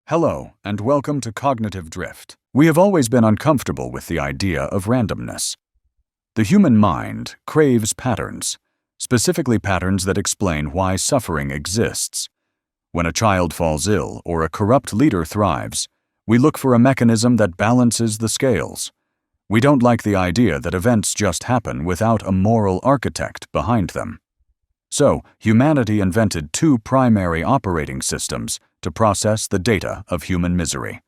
Hello, and welcome to Cognitive Drift. We have always been uncomfortable with the idea of randomness. The human mind craves patterns, specifically patterns that explain why suffering exists. When a child falls ill or a corrupt leader thrives, we look for a mechanism that balances the scales. We don't like the idea that events just happen without a moral architect behind them. So, humanity invented two primary operating systems to process the data of human misery: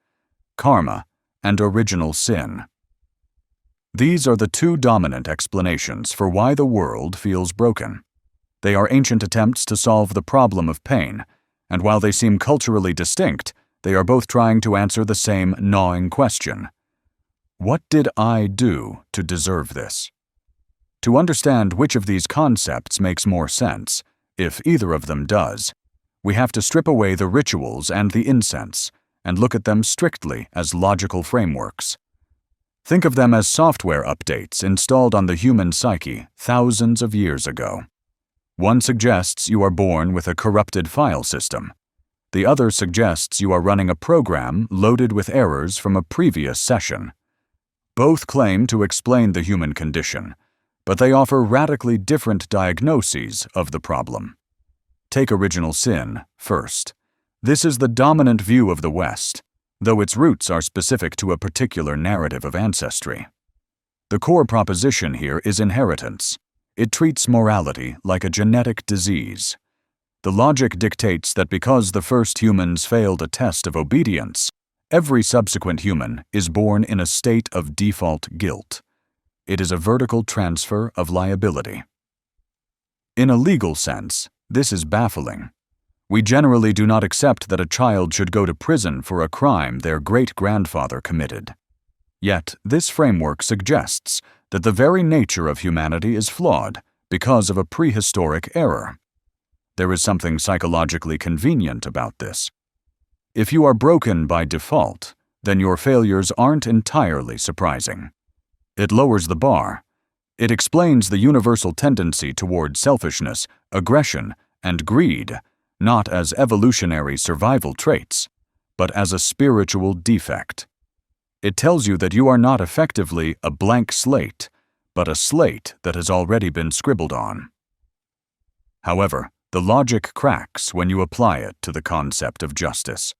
karma and original sin. These are the two dominant explanations for why the world feels broken. They are ancient attempts to solve the problem of pain, and while they seem culturally distinct, they are both trying to answer the same gnawing question: what did I do to deserve this? To understand which of these concepts makes more sense, if either of them does, we have to strip away the rituals and the incense and look at them strictly as logical frameworks. Think of them as software updates installed on the human psyche thousands of years ago. One suggests you are born with a corrupted file system. The other suggests you are running a program loaded with errors from a previous session. Both claim to explain the human condition, but they offer radically different diagnoses of the problem. Take original sin first. This is the dominant view of the West, though its roots are specific to a particular narrative of ancestry. The core proposition here is inheritance. It treats morality like a genetic disease. The logic dictates that because the first humans failed a test of obedience, every subsequent human is born in a state of default guilt. It is a vertical transfer of liability. In a legal sense, this is baffling. We generally do not accept that a child should go to prison for a crime their great-grandfather committed. Yet, this framework suggests that the very nature of humanity is flawed because of a prehistoric error. There is something psychologically convenient about this. If you are broken by default, then your failures aren't entirely surprising. It lowers the bar. It explains the universal tendency toward selfishness, aggression, and greed, not as evolutionary survival traits, but as a spiritual defect. It tells you that you are not effectively a blank slate, but a slate that has already been scribbled on. However, the logic cracks when you apply it to the concept of justice.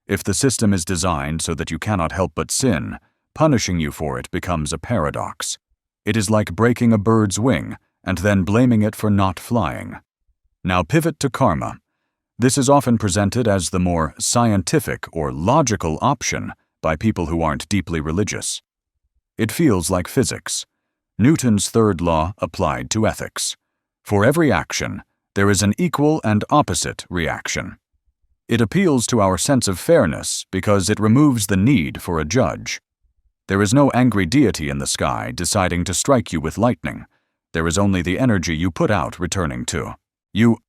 If the system is designed so that you cannot help but sin, punishing you for it becomes a paradox. It is like breaking a bird's wing and then blaming it for not flying. Now pivot to karma. This is often presented as the more scientific or logical option by people who aren't deeply religious. It feels like physics. Newton's third law applied to ethics. For every action, there is an equal and opposite reaction. It appeals to our sense of fairness because it removes the need for a judge. There is no angry deity in the sky deciding to strike you with lightning. There is only the energy you put out returning to you.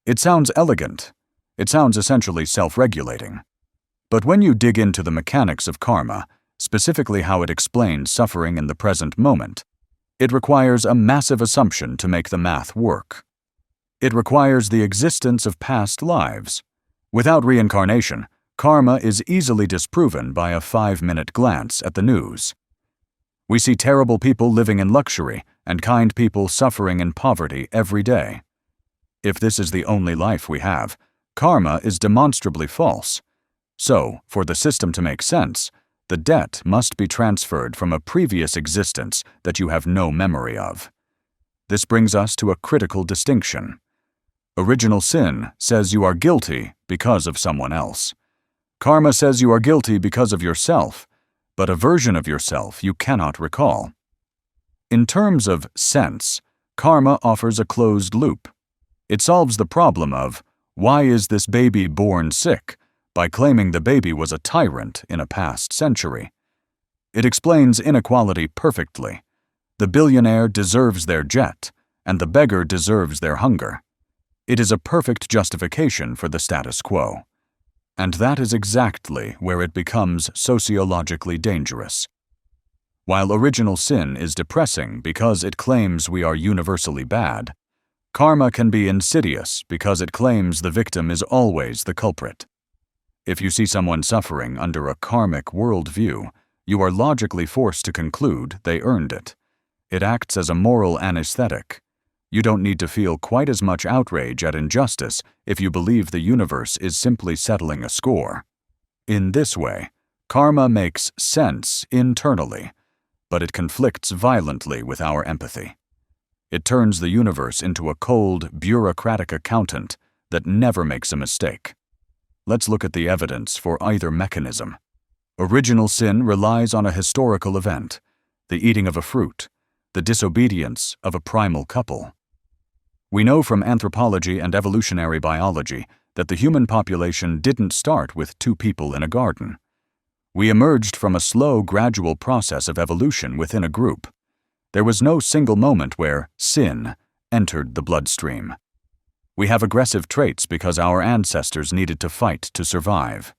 It sounds elegant. It sounds essentially self-regulating. But when you dig into the mechanics of karma, specifically how it explains suffering in the present moment, it requires a massive assumption to make the math work. It requires the existence of past lives. Without reincarnation, karma is easily disproven by a 5-minute glance at the news. We see terrible people living in luxury and kind people suffering in poverty every day. If this is the only life we have, karma is demonstrably false. So, for the system to make sense, the debt must be transferred from a previous existence that you have no memory of. This brings us to a critical distinction. Original sin says you are guilty because of someone else. Karma says you are guilty because of yourself, but a version of yourself you cannot recall. In terms of sense, karma offers a closed loop. It solves the problem of, why is this baby born sick, by claiming the baby was a tyrant in a past century. It explains inequality perfectly. The billionaire deserves their jet, and the beggar deserves their hunger. It is a perfect justification for the status quo. And that is exactly where it becomes sociologically dangerous. While original sin is depressing because it claims we are universally bad, karma can be insidious because it claims the victim is always the culprit. If you see someone suffering under a karmic worldview, you are logically forced to conclude they earned it. It acts as a moral anesthetic. You don't need to feel quite as much outrage at injustice if you believe the universe is simply settling a score. In this way, karma makes sense internally, but it conflicts violently with our empathy. It turns the universe into a cold, bureaucratic accountant that never makes a mistake. Let's look at the evidence for either mechanism. Original sin relies on a historical event, the eating of a fruit, the disobedience of a primal couple. We know from anthropology and evolutionary biology that the human population didn't start with two people in a garden. We emerged from a slow, gradual process of evolution within a group. There was no single moment where sin entered the bloodstream. We have aggressive traits because our ancestors needed to fight to survive.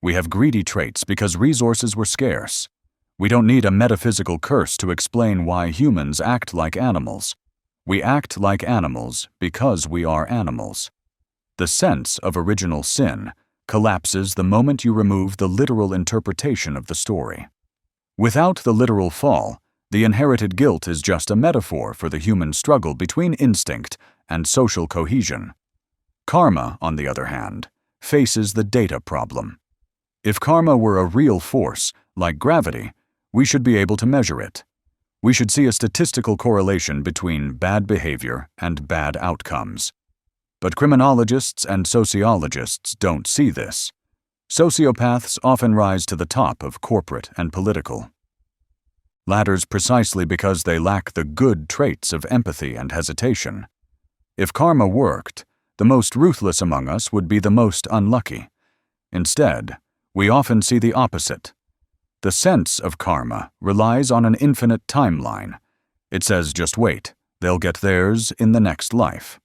We have greedy traits because resources were scarce. We don't need a metaphysical curse to explain why humans act like animals. We act like animals because we are animals. The sense of original sin collapses the moment you remove the literal interpretation of the story. Without the literal fall, the inherited guilt is just a metaphor for the human struggle between instinct and social cohesion. Karma, on the other hand, faces the data problem. If karma were a real force, like gravity, we should be able to measure it. We should see a statistical correlation between bad behavior and bad outcomes. But criminologists and sociologists don't see this. Sociopaths often rise to the top of corporate and political ladders precisely because they lack the good traits of empathy and hesitation. If karma worked, the most ruthless among us would be the most unlucky. Instead, we often see the opposite. The sense of karma relies on an infinite timeline. It says, just wait, they'll get theirs in the next life.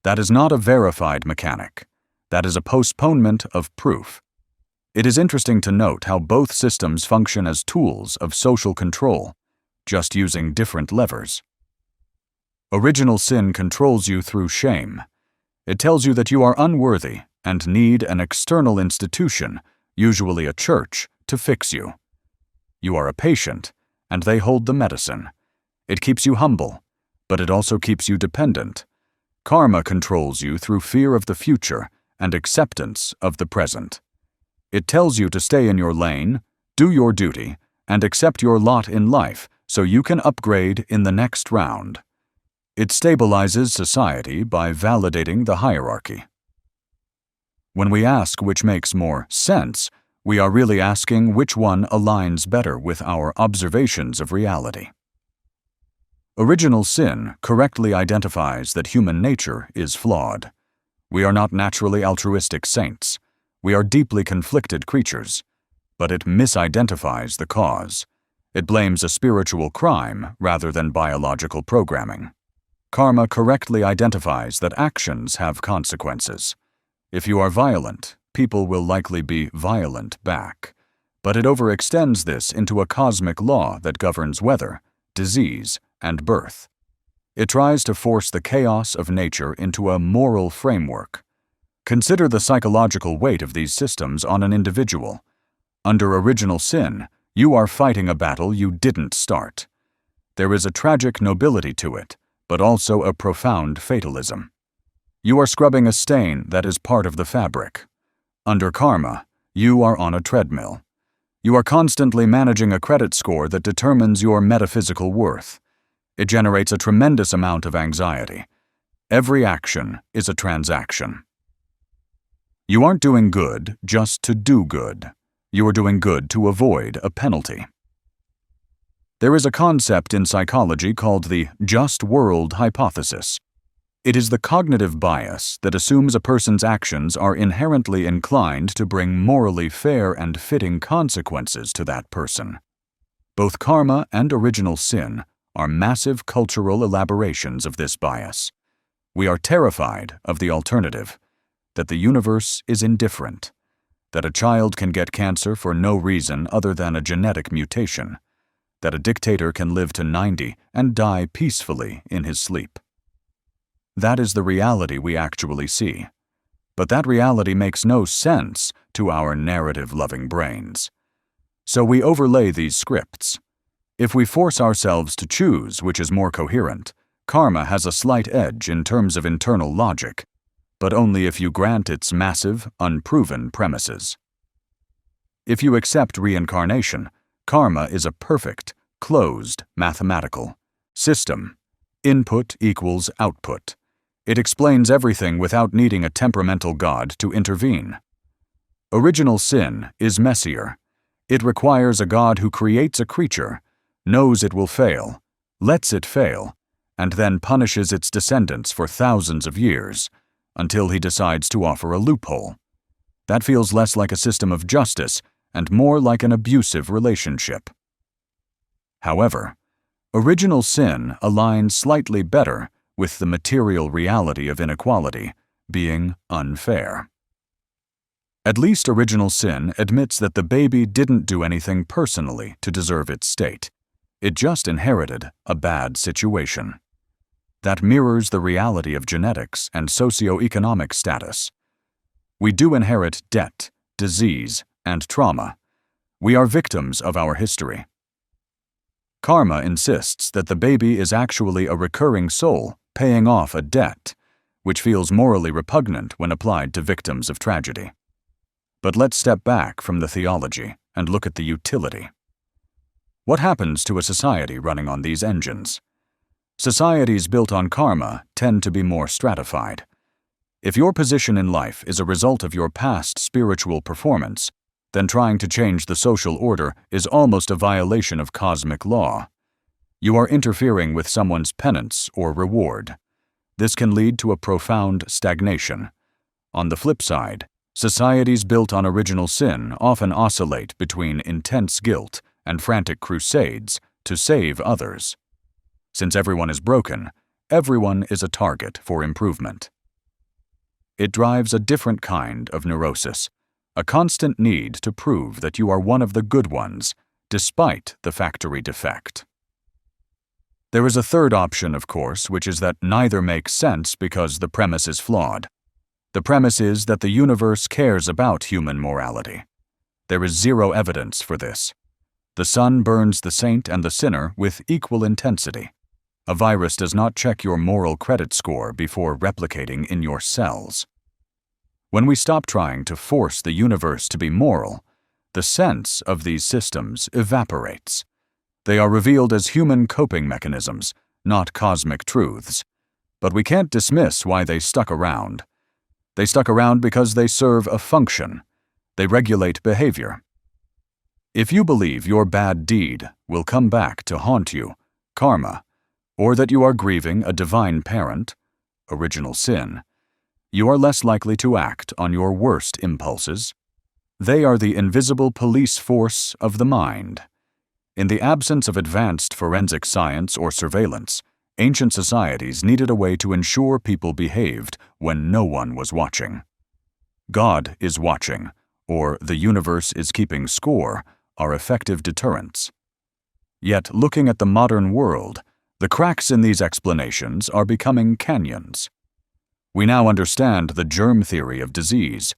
That is not a verified mechanic. That is a postponement of proof. It is interesting to note how both systems function as tools of social control, just using different levers. Original sin controls you through shame. It tells you that you are unworthy and need an external institution, usually a church, to fix you. You are a patient, and they hold the medicine. It keeps you humble, but it also keeps you dependent. Karma controls you through fear of the future and acceptance of the present. It tells you to stay in your lane, do your duty, and accept your lot in life so you can upgrade in the next round. It stabilizes society by validating the hierarchy. When we ask which makes more sense, we are really asking which one aligns better with our observations of reality. Original sin correctly identifies that human nature is flawed. We are not naturally altruistic saints. We are deeply conflicted creatures. But it misidentifies the cause. It blames a spiritual crime rather than biological programming. Karma correctly identifies that actions have consequences. If you are violent, people will likely be violent back. But it overextends this into a cosmic law that governs weather, disease, and birth. It tries to force the chaos of nature into a moral framework. Consider the psychological weight of these systems on an individual. Under original sin, you are fighting a battle you didn't start. There is a tragic nobility to it, but also a profound fatalism. You are scrubbing a stain that is part of the fabric. Under karma, you are on a treadmill. You are constantly managing a credit score that determines your metaphysical worth. It generates a tremendous amount of anxiety. Every action is a transaction. You aren't doing good just to do good. You are doing good to avoid a penalty. There is a concept in psychology called the just world hypothesis. It is the cognitive bias that assumes a person's actions are inherently inclined to bring morally fair and fitting consequences to that person. Both karma and original sin are massive cultural elaborations of this bias. We are terrified of the alternative, that the universe is indifferent, that a child can get cancer for no reason other than a genetic mutation, that a dictator can live to 90 and die peacefully in his sleep. That is the reality we actually see. But that reality makes no sense to our narrative-loving brains. So we overlay these scripts. If we force ourselves to choose which is more coherent, karma has a slight edge in terms of internal logic, but only if you grant its massive, unproven premises. If you accept reincarnation, karma is a perfect, closed, mathematical system. Input equals output. It explains everything without needing a temperamental god to intervene. Original sin is messier. It requires a god who creates a creature, knows it will fail, lets it fail, and then punishes its descendants for thousands of years, until he decides to offer a loophole. That feels less like a system of justice and more like an abusive relationship. However, original sin aligns slightly better with the material reality of inequality, being unfair. At least original sin admits that the baby didn't do anything personally to deserve its state. It just inherited a bad situation. That mirrors the reality of genetics and socioeconomic status. We do inherit debt, disease, and trauma. We are victims of our history. Karma insists that the baby is actually a recurring soul paying off a debt, which feels morally repugnant when applied to victims of tragedy. But let's step back from the theology and look at the utility. What happens to a society running on these engines? Societies built on karma tend to be more stratified. If your position in life is a result of your past spiritual performance, then trying to change the social order is almost a violation of cosmic law. You are interfering with someone's penance or reward. This can lead to a profound stagnation. On the flip side, societies built on original sin often oscillate between intense guilt and frantic crusades to save others. Since everyone is broken, everyone is a target for improvement. It drives a different kind of neurosis, a constant need to prove that you are one of the good ones, despite the factory defect. There is a third option, of course, which is that neither makes sense because the premise is flawed. The premise is that the universe cares about human morality. There is zero evidence for this. The sun burns the saint and the sinner with equal intensity. A virus does not check your moral credit score before replicating in your cells. When we stop trying to force the universe to be moral, the sense of these systems evaporates. They are revealed as human coping mechanisms, not cosmic truths. But we can't dismiss why they stuck around. They stuck around because they serve a function. They regulate behavior. If you believe your bad deed will come back to haunt you, karma, or that you are grieving a divine parent, original sin, you are less likely to act on your worst impulses. They are the invisible police force of the mind. In the absence of advanced forensic science or surveillance, ancient societies needed a way to ensure people behaved when no one was watching. God is watching, or the universe is keeping score, are effective deterrents. Yet, looking at the modern world, the cracks in these explanations are becoming canyons. We now understand the germ theory of disease.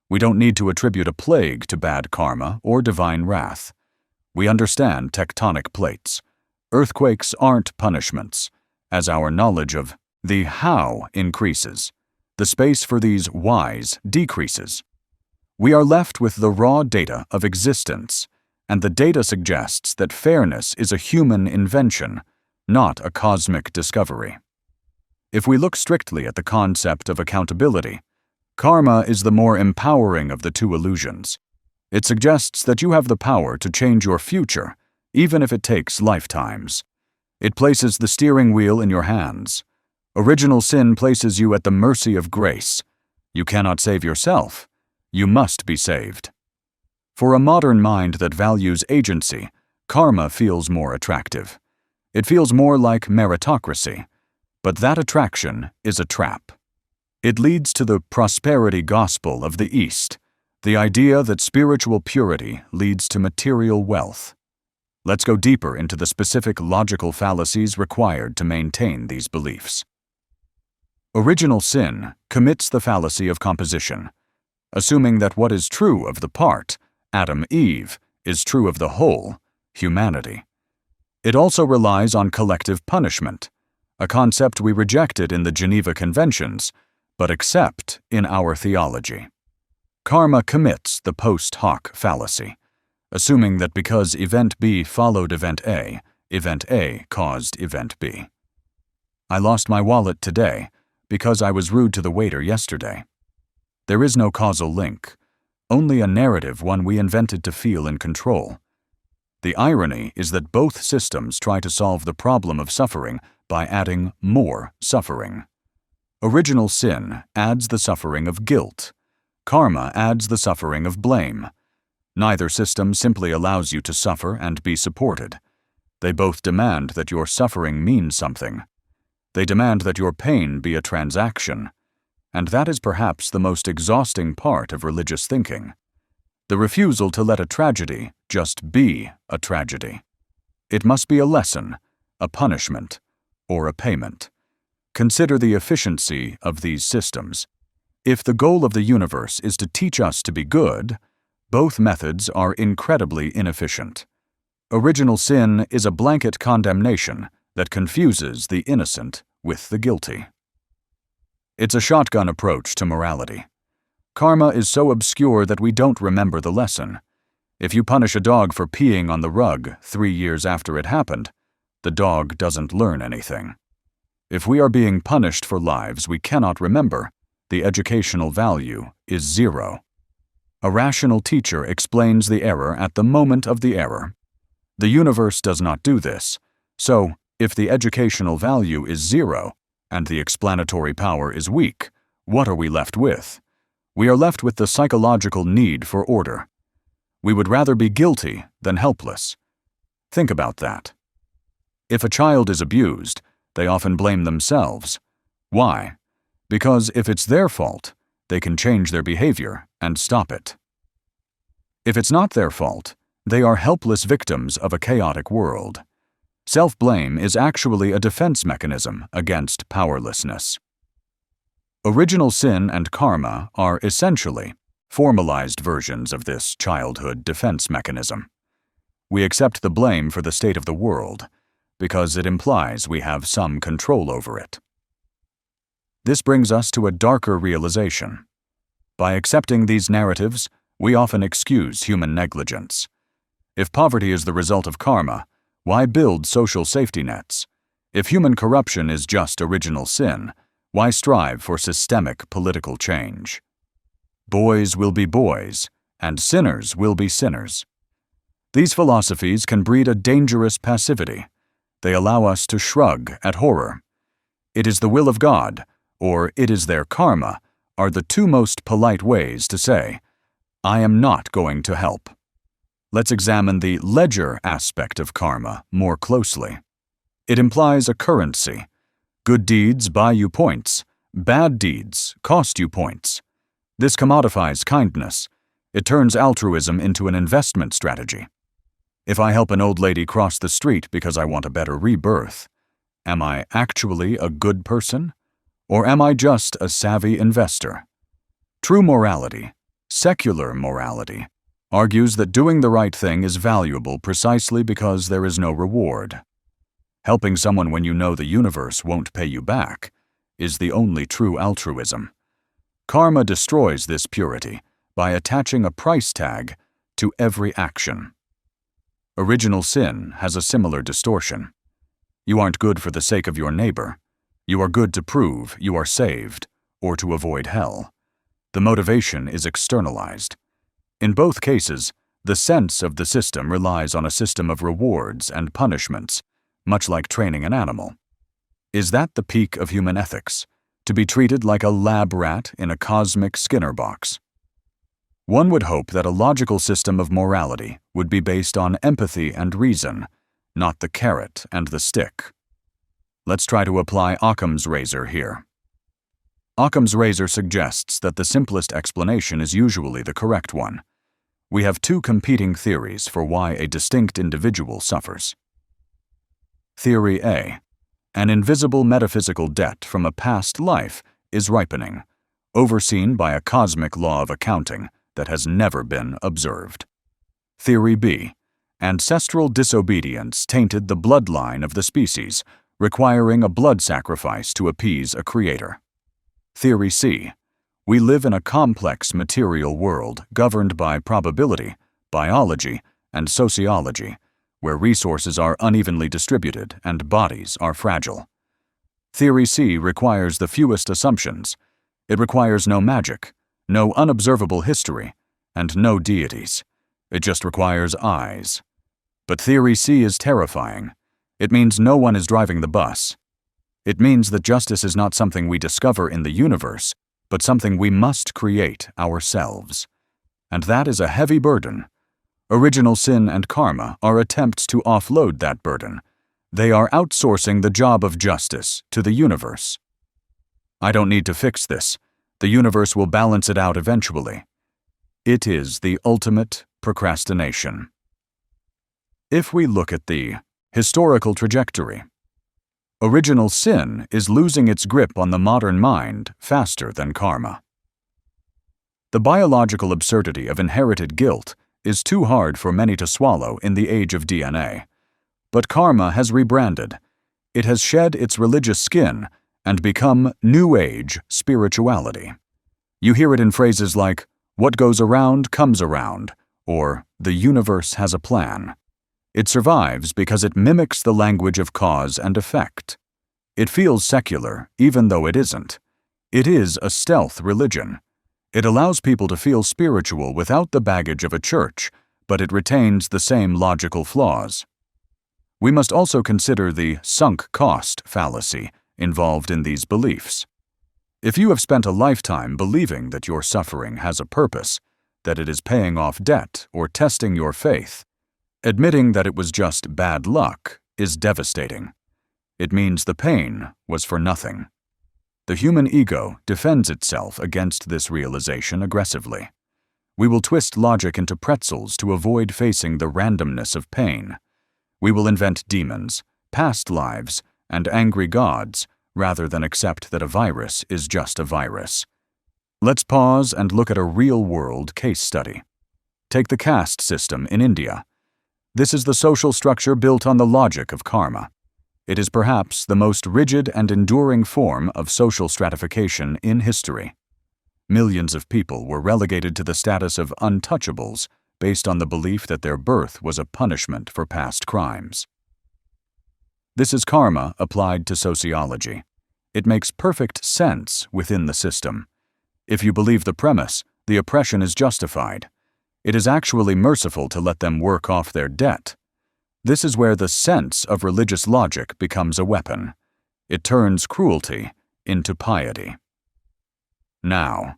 We don't need to attribute a plague to bad karma or divine wrath. We understand tectonic plates. Earthquakes aren't punishments. As our knowledge of the how increases, the space for these whys decreases. We are left with the raw data of existence, and the data suggests that fairness is a human invention, not a cosmic discovery. If we look strictly at the concept of accountability, karma is the more empowering of the two illusions. It suggests that you have the power to change your future, even if it takes lifetimes. It places the steering wheel in your hands. Original sin places you at the mercy of grace. You cannot save yourself. You must be saved. For a modern mind that values agency, karma feels more attractive. It feels more like meritocracy. But that attraction is a trap. It leads to the prosperity gospel of the East, the idea that spiritual purity leads to material wealth. Let's go deeper into the specific logical fallacies required to maintain these beliefs. Original sin commits the fallacy of composition, assuming that what is true of the part, Adam-Eve, is true of the whole, humanity. It also relies on collective punishment, a concept we rejected in the Geneva Conventions, but accept in our theology. Karma commits the post hoc fallacy, assuming that because event B followed event A caused event B. I lost my wallet today because I was rude to the waiter yesterday. There is no causal link, only a narrative one we invented to feel in control. The irony is that both systems try to solve the problem of suffering by adding more suffering. Original sin adds the suffering of guilt. Karma adds the suffering of blame. Neither system simply allows you to suffer and be supported. They both demand that your suffering means something. They demand that your pain be a transaction. And that is perhaps the most exhausting part of religious thinking. The refusal to let a tragedy just be a tragedy. It must be a lesson, a punishment, or a payment. Consider the efficiency of these systems. If the goal of the universe is to teach us to be good, both methods are incredibly inefficient. Original sin is a blanket condemnation that confuses the innocent with the guilty. It's a shotgun approach to morality. Karma is so obscure that we don't remember the lesson. If you punish a dog for peeing on the rug 3 years after it happened, the dog doesn't learn anything. If we are being punished for lives we cannot remember, the educational value is 0. A rational teacher explains the error at the moment of the error. The universe does not do this, so if the educational value is 0 and the explanatory power is weak, what are we left with? We are left with the psychological need for order. We would rather be guilty than helpless. Think about that. If a child is abused, they often blame themselves. Why? Because if it's their fault, they can change their behavior and stop it. If it's not their fault, they are helpless victims of a chaotic world. Self-blame is actually a defense mechanism against powerlessness. Original sin and karma are essentially formalized versions of this childhood defense mechanism. We accept the blame for the state of the world because it implies we have some control over it. This brings us to a darker realization. By accepting these narratives, we often excuse human negligence. If poverty is the result of karma, why build social safety nets? If human corruption is just original sin, why strive for systemic political change? Boys will be boys, and sinners will be sinners. These philosophies can breed a dangerous passivity. They allow us to shrug at horror. It is the will of God, or it is their karma, are the two most polite ways to say, I am not going to help. Let's examine the ledger aspect of karma more closely. It implies a currency. Good deeds buy you points. Bad deeds cost you points. This commodifies kindness. It turns altruism into an investment strategy. If I help an old lady cross the street because I want a better rebirth, am I actually a good person? Or am I just a savvy investor? True morality, secular morality, argues that doing the right thing is valuable precisely because there is no reward. Helping someone when you know the universe won't pay you back is the only true altruism. Karma destroys this purity by attaching a price tag to every action. Original sin has a similar distortion. You aren't good for the sake of your neighbor. You are good to prove you are saved or to avoid hell. The motivation is externalized. In both cases, the sense of the system relies on a system of rewards and punishments, much like training an animal. Is that the peak of human ethics, to be treated like a lab rat in a cosmic Skinner box? One would hope that a logical system of morality would be based on empathy and reason, not the carrot and the stick. Let's try to apply Occam's razor here. Occam's razor suggests that the simplest explanation is usually the correct one. We have two competing theories for why a distinct individual suffers. Theory A. An invisible metaphysical debt from a past life is ripening, overseen by a cosmic law of accounting that has never been observed. Theory B. Ancestral disobedience tainted the bloodline of the species, requiring a blood sacrifice to appease a creator. Theory C. We live in a complex material world governed by probability, biology, and sociology, where resources are unevenly distributed and bodies are fragile. Theory C requires the fewest assumptions. It requires no magic, no unobservable history, and no deities. It just requires eyes. But Theory C is terrifying. It means no one is driving the bus. It means that justice is not something we discover in the universe, but something we must create ourselves. And that is a heavy burden. Original sin and karma are attempts to offload that burden. They are outsourcing the job of justice to the universe. I don't need to fix this. The universe will balance it out eventually. It is the ultimate procrastination. If we look at the historical trajectory, original sin is losing its grip on the modern mind faster than karma. The biological absurdity of inherited guilt is too hard for many to swallow in the age of DNA. But karma has rebranded. It has shed its religious skin and become New Age spirituality. You hear it in phrases like, "What goes around comes around," or "The universe has a plan." It survives because it mimics the language of cause and effect. It feels secular, even though it isn't. It is a stealth religion. It allows people to feel spiritual without the baggage of a church, but it retains the same logical flaws. We must also consider the sunk cost fallacy involved in these beliefs. If you have spent a lifetime believing that your suffering has a purpose, that it is paying off debt or testing your faith, admitting that it was just bad luck is devastating. It means the pain was for nothing. The human ego defends itself against this realization aggressively. We will twist logic into pretzels to avoid facing the randomness of pain. We will invent demons, past lives, and angry gods rather than accept that a virus is just a virus. Let's pause and look at a real-world case study. Take the caste system in India. This is the social structure built on the logic of karma. It is perhaps the most rigid and enduring form of social stratification in history. Millions of people were relegated to the status of untouchables based on the belief that their birth was a punishment for past crimes. This is karma applied to sociology. It makes perfect sense within the system. If you believe the premise, the oppression is justified. It is actually merciful to let them work off their debt. This is where the sense of religious logic becomes a weapon. It turns cruelty into piety. Now,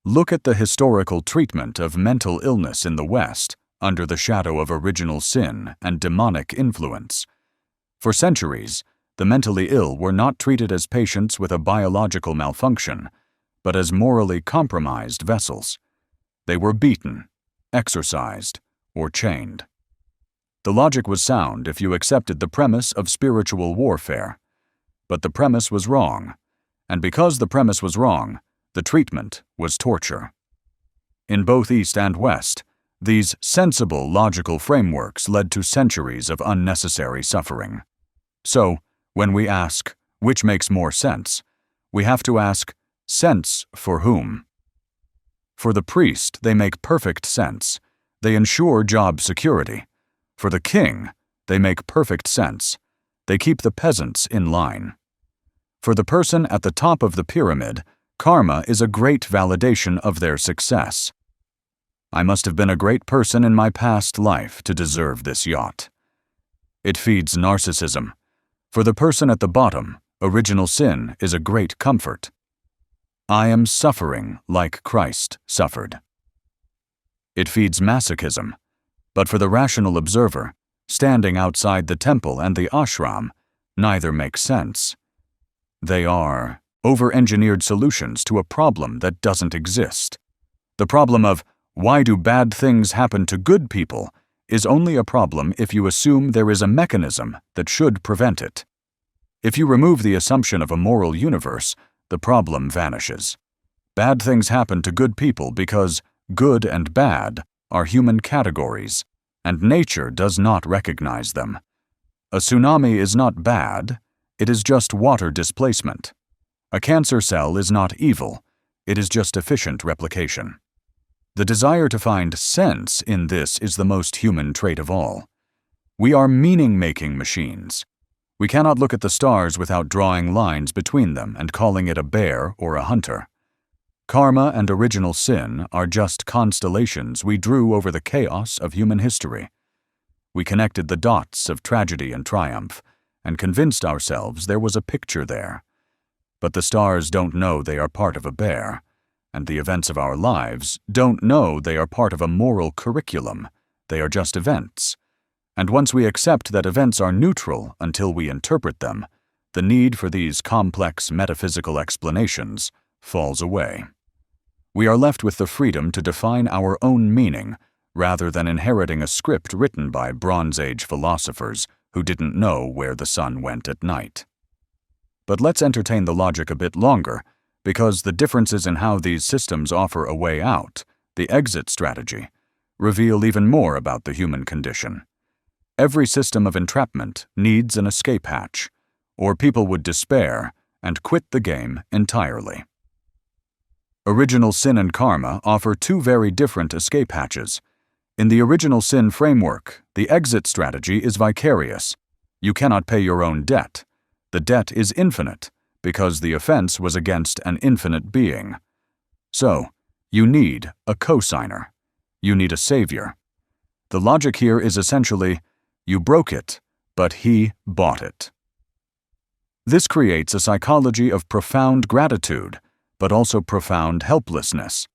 look at the historical treatment of mental illness in the West under the shadow of original sin and demonic influence. For centuries, the mentally ill were not treated as patients with a biological malfunction, but as morally compromised vessels. They were beaten, exorcised, or chained. The logic was sound if you accepted the premise of spiritual warfare. But the premise was wrong, and because the premise was wrong, the treatment was torture. In both East and West, these sensible logical frameworks led to centuries of unnecessary suffering. So, when we ask, which makes more sense, we have to ask, sense for whom? For the priest, they make perfect sense. They ensure job security. For the king, they make perfect sense. They keep the peasants in line. For the person at the top of the pyramid, karma is a great validation of their success. I must have been a great person in my past life to deserve this yacht. It feeds narcissism. For the person at the bottom, original sin is a great comfort. I am suffering like Christ suffered. It feeds masochism. But for the rational observer, standing outside the temple and the ashram, neither makes sense. They are over-engineered solutions to a problem that doesn't exist. The problem of, why do bad things happen to good people, is only a problem if you assume there is a mechanism that should prevent it. If you remove the assumption of a moral universe, the problem vanishes. Bad things happen to good people because good and bad are human categories, and nature does not recognize them. A tsunami is not bad, it is just water displacement. A cancer cell is not evil, it is just efficient replication. The desire to find sense in this is the most human trait of all. We are meaning-making machines. We cannot look at the stars without drawing lines between them and calling it a bear or a hunter. Karma and original sin are just constellations we drew over the chaos of human history. We connected the dots of tragedy and triumph and convinced ourselves there was a picture there. But the stars don't know they are part of a bear, and the events of our lives don't know they are part of a moral curriculum. They are just events. And once we accept that events are neutral until we interpret them, the need for these complex metaphysical explanations falls away. We are left with the freedom to define our own meaning rather than inheriting a script written by Bronze Age philosophers who didn't know where the sun went at night. But let's entertain the logic a bit longer, because the differences in how these systems offer a way out, the exit strategy, reveal even more about the human condition. Every system of entrapment needs an escape hatch, or people would despair and quit the game entirely. Original sin and karma offer two very different escape hatches. In the original sin framework, the exit strategy is vicarious. You cannot pay your own debt. The debt is infinite, because the offense was against an infinite being. So, you need a cosigner. You need a savior. The logic here is essentially, you broke it, but he bought it. This creates a psychology of profound gratitude, but also profound helplessness.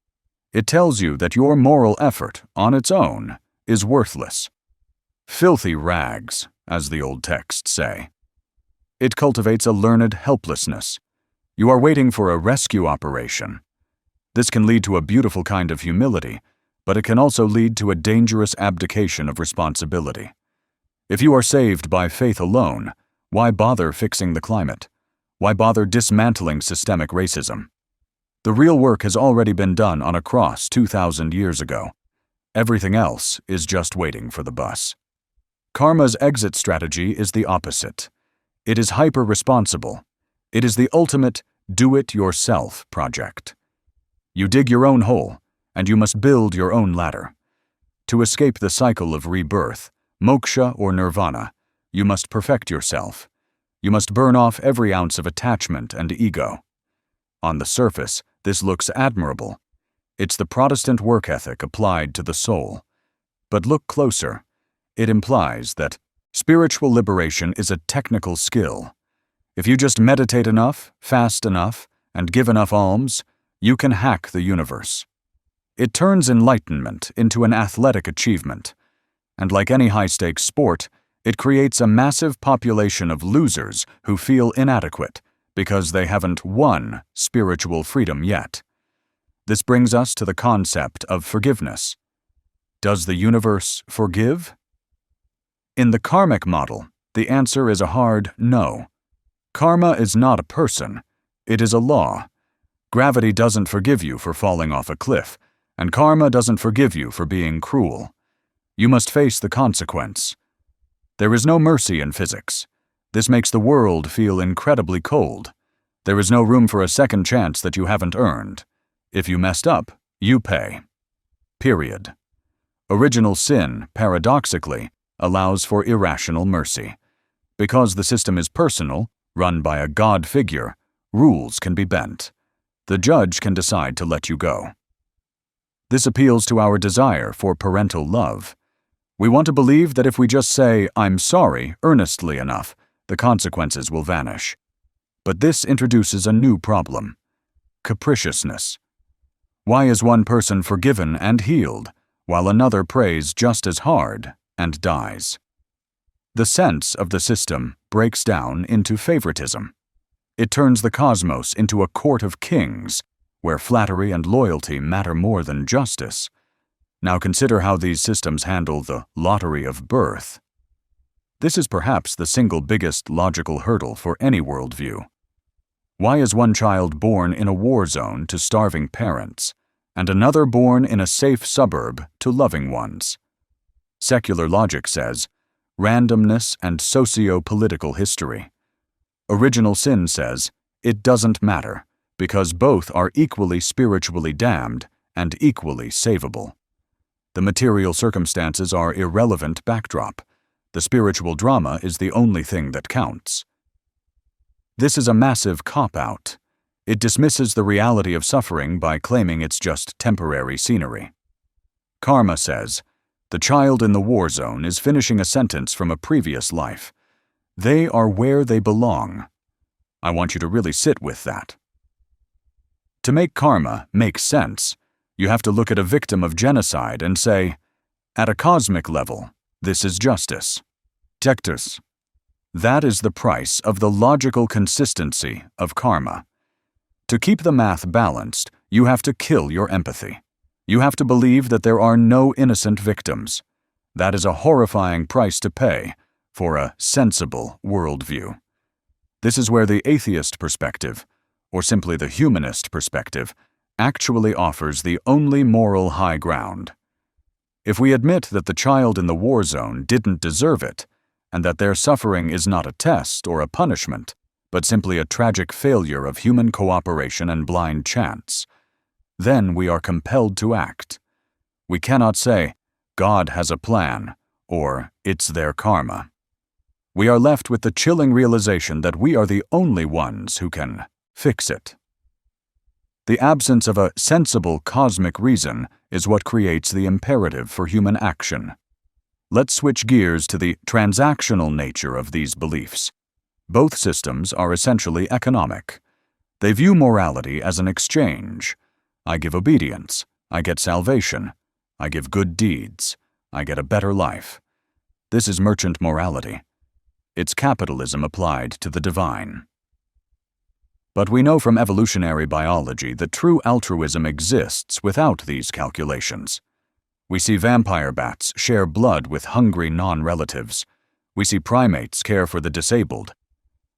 It tells you that your moral effort, on its own, is worthless. Filthy rags, as the old texts say. It cultivates a learned helplessness. You are waiting for a rescue operation. This can lead to a beautiful kind of humility, but it can also lead to a dangerous abdication of responsibility. If you are saved by faith alone, why bother fixing the climate? Why bother dismantling systemic racism? The real work has already been done on a cross 2,000 years ago. Everything else is just waiting for the bus. Karma's exit strategy is the opposite. It is hyper-responsible. It is the ultimate do-it-yourself project. You dig your own hole, and you must build your own ladder. To escape the cycle of rebirth, moksha or nirvana, you must perfect yourself. You must burn off every ounce of attachment and ego. On the surface, this looks admirable. It's the Protestant work ethic applied to the soul. But look closer. It implies that spiritual liberation is a technical skill. If you just meditate enough, fast enough, and give enough alms, you can hack the universe. It turns enlightenment into an athletic achievement. And like any high-stakes sport, it creates a massive population of losers who feel inadequate because they haven't won spiritual freedom yet. This brings us to the concept of forgiveness. Does the universe forgive? In the karmic model, the answer is a hard no. Karma is not a person, it is a law. Gravity doesn't forgive you for falling off a cliff, and karma doesn't forgive you for being cruel. You must face the consequence. There is no mercy in physics. This makes the world feel incredibly cold. There is no room for a second chance that you haven't earned. If you messed up, you pay. Period. Original sin, paradoxically, allows for irrational mercy. Because the system is personal, run by a God figure, rules can be bent. The judge can decide to let you go. This appeals to our desire for parental love. We want to believe that if we just say, "I'm sorry," earnestly enough, the consequences will vanish. But this introduces a new problem: capriciousness. Why is one person forgiven and healed, while another prays just as hard and dies? The sense of the system breaks down into favoritism. It turns the cosmos into a court of kings, where flattery and loyalty matter more than justice. Now consider how these systems handle the lottery of birth. This is perhaps the single biggest logical hurdle for any worldview. Why is one child born in a war zone to starving parents, and another born in a safe suburb to loving ones? Secular logic says, randomness and socio-political history. Original sin says, it doesn't matter, because both are equally spiritually damned and equally savable. The material circumstances are irrelevant backdrop. The spiritual drama is the only thing that counts. This is a massive cop-out. It dismisses the reality of suffering by claiming it's just temporary scenery. Karma says, the child in the war zone is finishing a sentence from a previous life. They are where they belong. I want you to really sit with that. To make karma make sense, you have to look at a victim of genocide and say, at a cosmic level, this is justice. Tectus. That is the price of the logical consistency of karma. To keep the math balanced, you have to kill your empathy. You have to believe that there are no innocent victims. That is a horrifying price to pay for a sensible worldview. This is where the atheist perspective, or simply the humanist perspective, actually offers the only moral high ground. If we admit that the child in the war zone didn't deserve it, and that their suffering is not a test or a punishment, but simply a tragic failure of human cooperation and blind chance, then we are compelled to act. We cannot say, God has a plan, or it's their karma. We are left with the chilling realization that we are the only ones who can fix it. The absence of a sensible cosmic reason is what creates the imperative for human action. Let's switch gears to the transactional nature of these beliefs. Both systems are essentially economic. They view morality as an exchange. I give obedience, I get salvation. I give good deeds, I get a better life. This is merchant morality. It's capitalism applied to the divine. But we know from evolutionary biology that true altruism exists without these calculations. We see vampire bats share blood with hungry non-relatives. We see primates care for the disabled.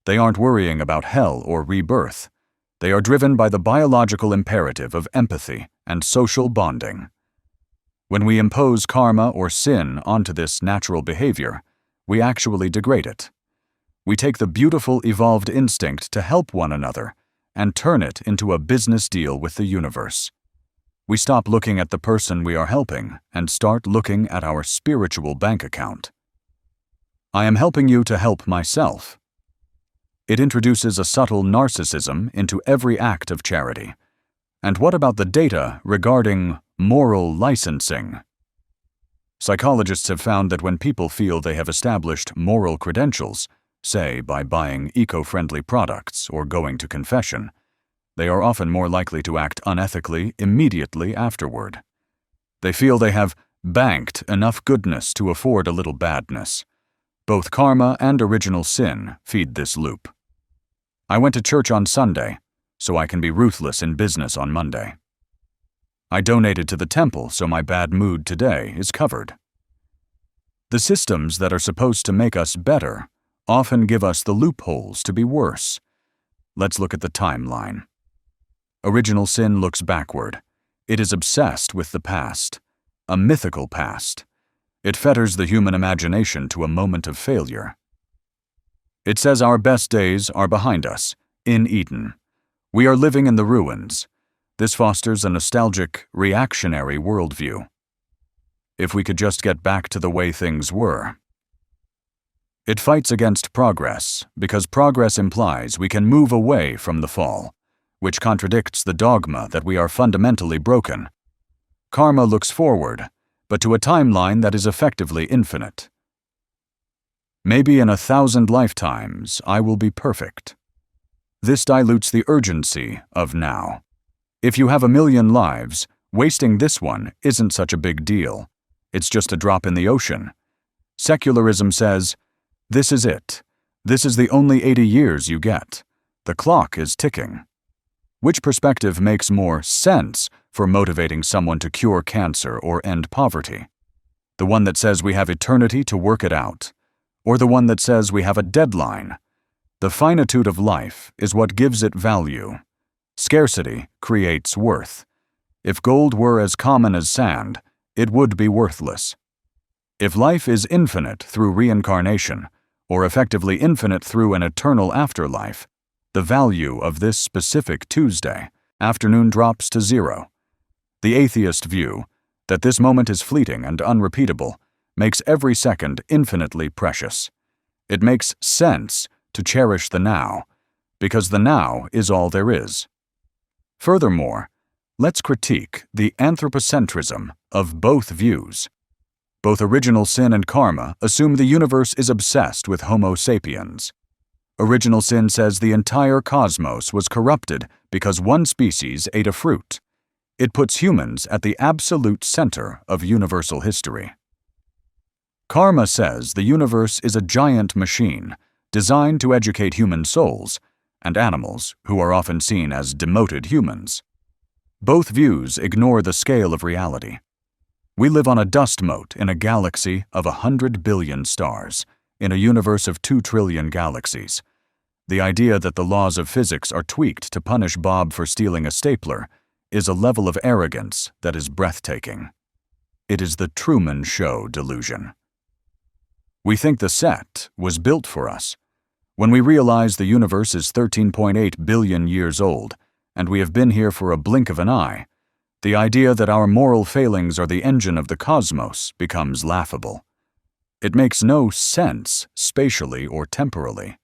They aren't worrying about hell or rebirth. They are driven by the biological imperative of empathy and social bonding. When we impose karma or sin onto this natural behavior, we actually degrade it. We take the beautiful evolved instinct to help one another and turn it into a business deal with the universe. We stop looking at the person we are helping and start looking at our spiritual bank account. I am helping you to help myself. It introduces a subtle narcissism into every act of charity. And what about the data regarding moral licensing? Psychologists have found that when people feel they have established moral credentials, say by buying eco-friendly products or going to confession, they are often more likely to act unethically immediately afterward. They feel they have banked enough goodness to afford a little badness. Both karma and original sin feed this loop. I went to church on Sunday, so I can be ruthless in business on Monday. I donated to the temple, so my bad mood today is covered. The systems that are supposed to make us better often give us the loopholes to be worse. Let's look at the timeline. Original sin looks backward. It is obsessed with the past, a mythical past. It fetters the human imagination to a moment of failure. It says our best days are behind us, in Eden. We are living in the ruins. This fosters a nostalgic, reactionary worldview. If we could just get back to the way things were. It fights against progress, because progress implies we can move away from the fall, which contradicts the dogma that we are fundamentally broken. Karma looks forward, but to a timeline that is effectively infinite. Maybe in 1,000 lifetimes I will be perfect. This dilutes the urgency of now. If you have 1,000,000 lives, wasting this one isn't such a big deal. It's just a drop in the ocean. Secularism says, this is it. This is the only 80 years you get. The clock is ticking. Which perspective makes more sense for motivating someone to cure cancer or end poverty? The one that says we have eternity to work it out, or the one that says we have a deadline? The finitude of life is what gives it value. Scarcity creates worth. If gold were as common as sand, it would be worthless. If life is infinite through reincarnation, or effectively infinite through an eternal afterlife, the value of this specific Tuesday afternoon drops to zero. The atheist view, that this moment is fleeting and unrepeatable, makes every second infinitely precious. It makes sense to cherish the now, because the now is all there is. Furthermore, let's critique the anthropocentrism of both views. Both original sin and karma assume the universe is obsessed with Homo sapiens. Original sin says the entire cosmos was corrupted because one species ate a fruit. It puts humans at the absolute center of universal history. Karma says the universe is a giant machine designed to educate human souls and animals who are often seen as demoted humans. Both views ignore the scale of reality. We live on a dust mote in a galaxy of 100 billion stars, in a universe of 2 trillion galaxies. The idea that the laws of physics are tweaked to punish Bob for stealing a stapler is a level of arrogance that is breathtaking. It is the Truman Show delusion. We think the set was built for us. When we realize the universe is 13.8 billion years old, and we have been here for a blink of an eye, the idea that our moral failings are the engine of the cosmos becomes laughable. It makes no sense spatially or temporally.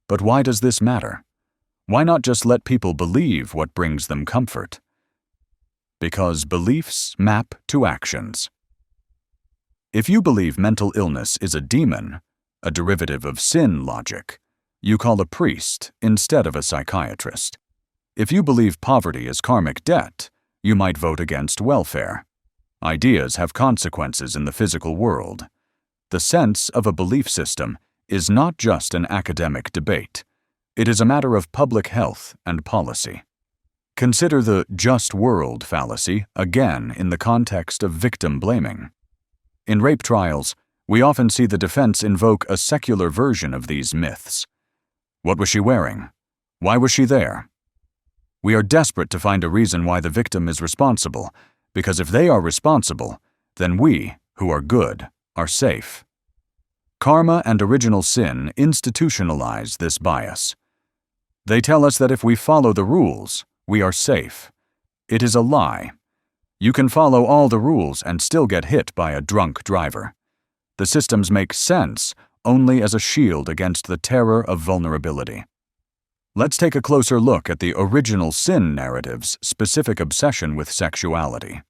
But why does this matter? Why not just let people believe what brings them comfort? Because beliefs map to actions. If you believe mental illness is a demon, a derivative of sin logic, you call a priest instead of a psychiatrist. If you believe poverty is karmic debt, you might vote against welfare. Ideas have consequences in the physical world. The sense of a belief system is not just an academic debate. It is a matter of public health and policy. Consider the just world fallacy again in the context of victim blaming. In rape trials, we often see the defense invoke a secular version of these myths. What was she wearing? Why was she there? We are desperate to find a reason why the victim is responsible, because if they are responsible, then we, who are good, are safe. Karma and original sin institutionalize this bias. They tell us that if we follow the rules, we are safe. It is a lie. You can follow all the rules and still get hit by a drunk driver. The systems make sense only as a shield against the terror of vulnerability. Let's take a closer look at the original sin narrative's specific obsession with sexuality.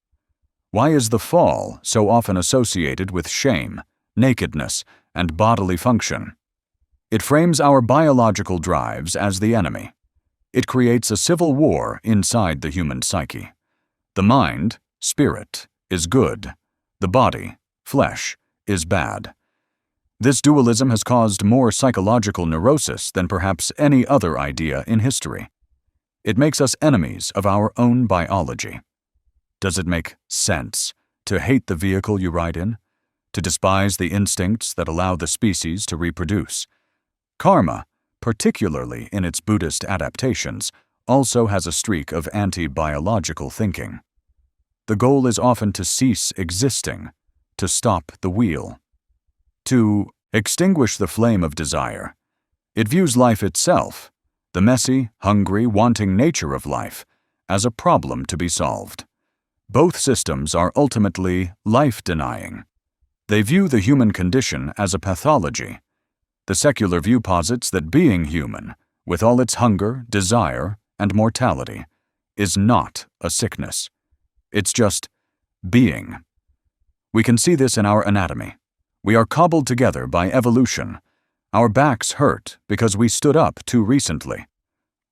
Why is the fall so often associated with shame, nakedness, and bodily function? It frames our biological drives as the enemy. It creates a civil war inside the human psyche. The mind, spirit, is good. The body, flesh, is bad. This dualism has caused more psychological neurosis than perhaps any other idea in history. It makes us enemies of our own biology. Does it make sense to hate the vehicle you ride in? To despise the instincts that allow the species to reproduce? Karma, particularly in its Buddhist adaptations, also has a streak of anti-biological thinking. The goal is often to cease existing, to stop the wheel, to extinguish the flame of desire. It views life itself, the messy, hungry, wanting nature of life, as a problem to be solved. Both systems are ultimately life-denying. They view the human condition as a pathology. The secular view posits that being human, with all its hunger, desire, and mortality, is not a sickness. It's just being. We can see this in our anatomy. We are cobbled together by evolution. Our backs hurt because we stood up too recently.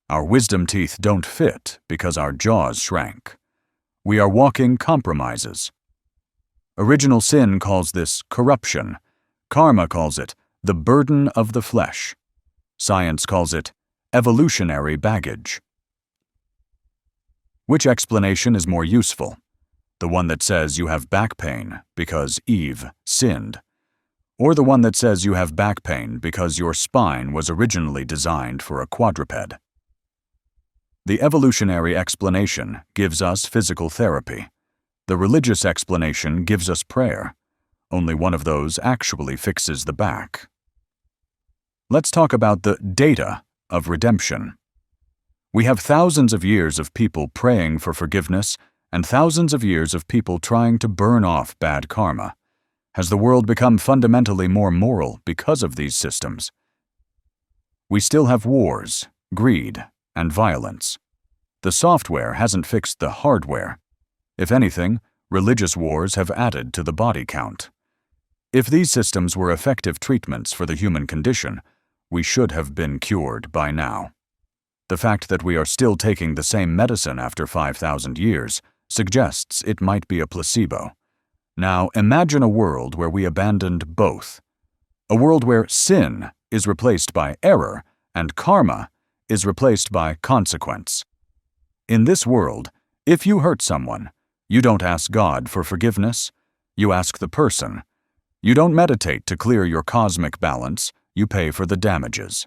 Our wisdom teeth don't fit because our jaws shrank. We are walking compromises. Original sin calls this corruption. Karma calls it the burden of the flesh. Science calls it evolutionary baggage. Which explanation is more useful? The one that says you have back pain because Eve sinned, or the one that says you have back pain because your spine was originally designed for a quadruped. The evolutionary explanation gives us physical therapy. The religious explanation gives us prayer. Only one of those actually fixes the back. Let's talk about the data of redemption. We have thousands of years of people praying for forgiveness and thousands of years of people trying to burn off bad karma. Has the world become fundamentally more moral because of these systems? We still have wars, greed, and violence. The software hasn't fixed the hardware. If anything, religious wars have added to the body count. If these systems were effective treatments for the human condition, we should have been cured by now. The fact that we are still taking the same medicine after 5,000 years suggests it might be a placebo. Now, imagine a world where we abandoned both. A world where sin is replaced by error and karma is replaced by consequence. In this world, if you hurt someone, you don't ask God for forgiveness, you ask the person. You don't meditate to clear your cosmic balance, you pay for the damages.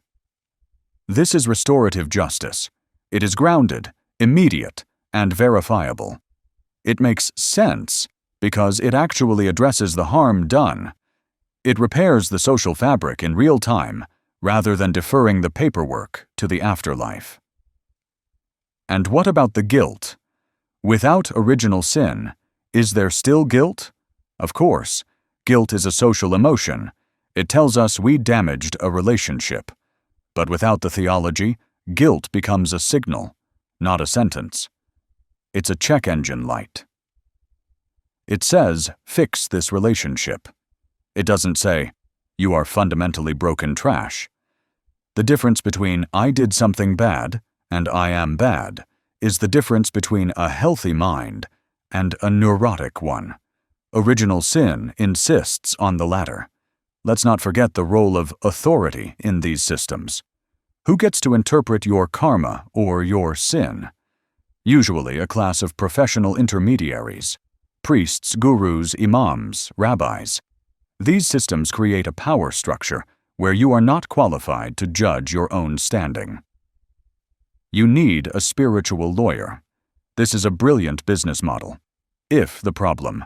This is restorative justice. It is grounded, immediate, and verifiable. It makes sense because it actually addresses the harm done. It repairs the social fabric in real time rather than deferring the paperwork to the afterlife. And what about the guilt? Without original sin, is there still guilt? Of course, guilt is a social emotion. It tells us we damaged a relationship. But without the theology, guilt becomes a signal, not a sentence. It's a check engine light. It says, fix this relationship. It doesn't say, you are fundamentally broken trash. The difference between I did something bad and I am bad is the difference between a healthy mind and a neurotic one. Original sin insists on the latter. Let's not forget the role of authority in these systems. Who gets to interpret your karma or your sin? Usually a class of professional intermediaries, priests, gurus, imams, rabbis. These systems create a power structure where you are not qualified to judge your own standing. You need a spiritual lawyer. This is a brilliant business model. If the problem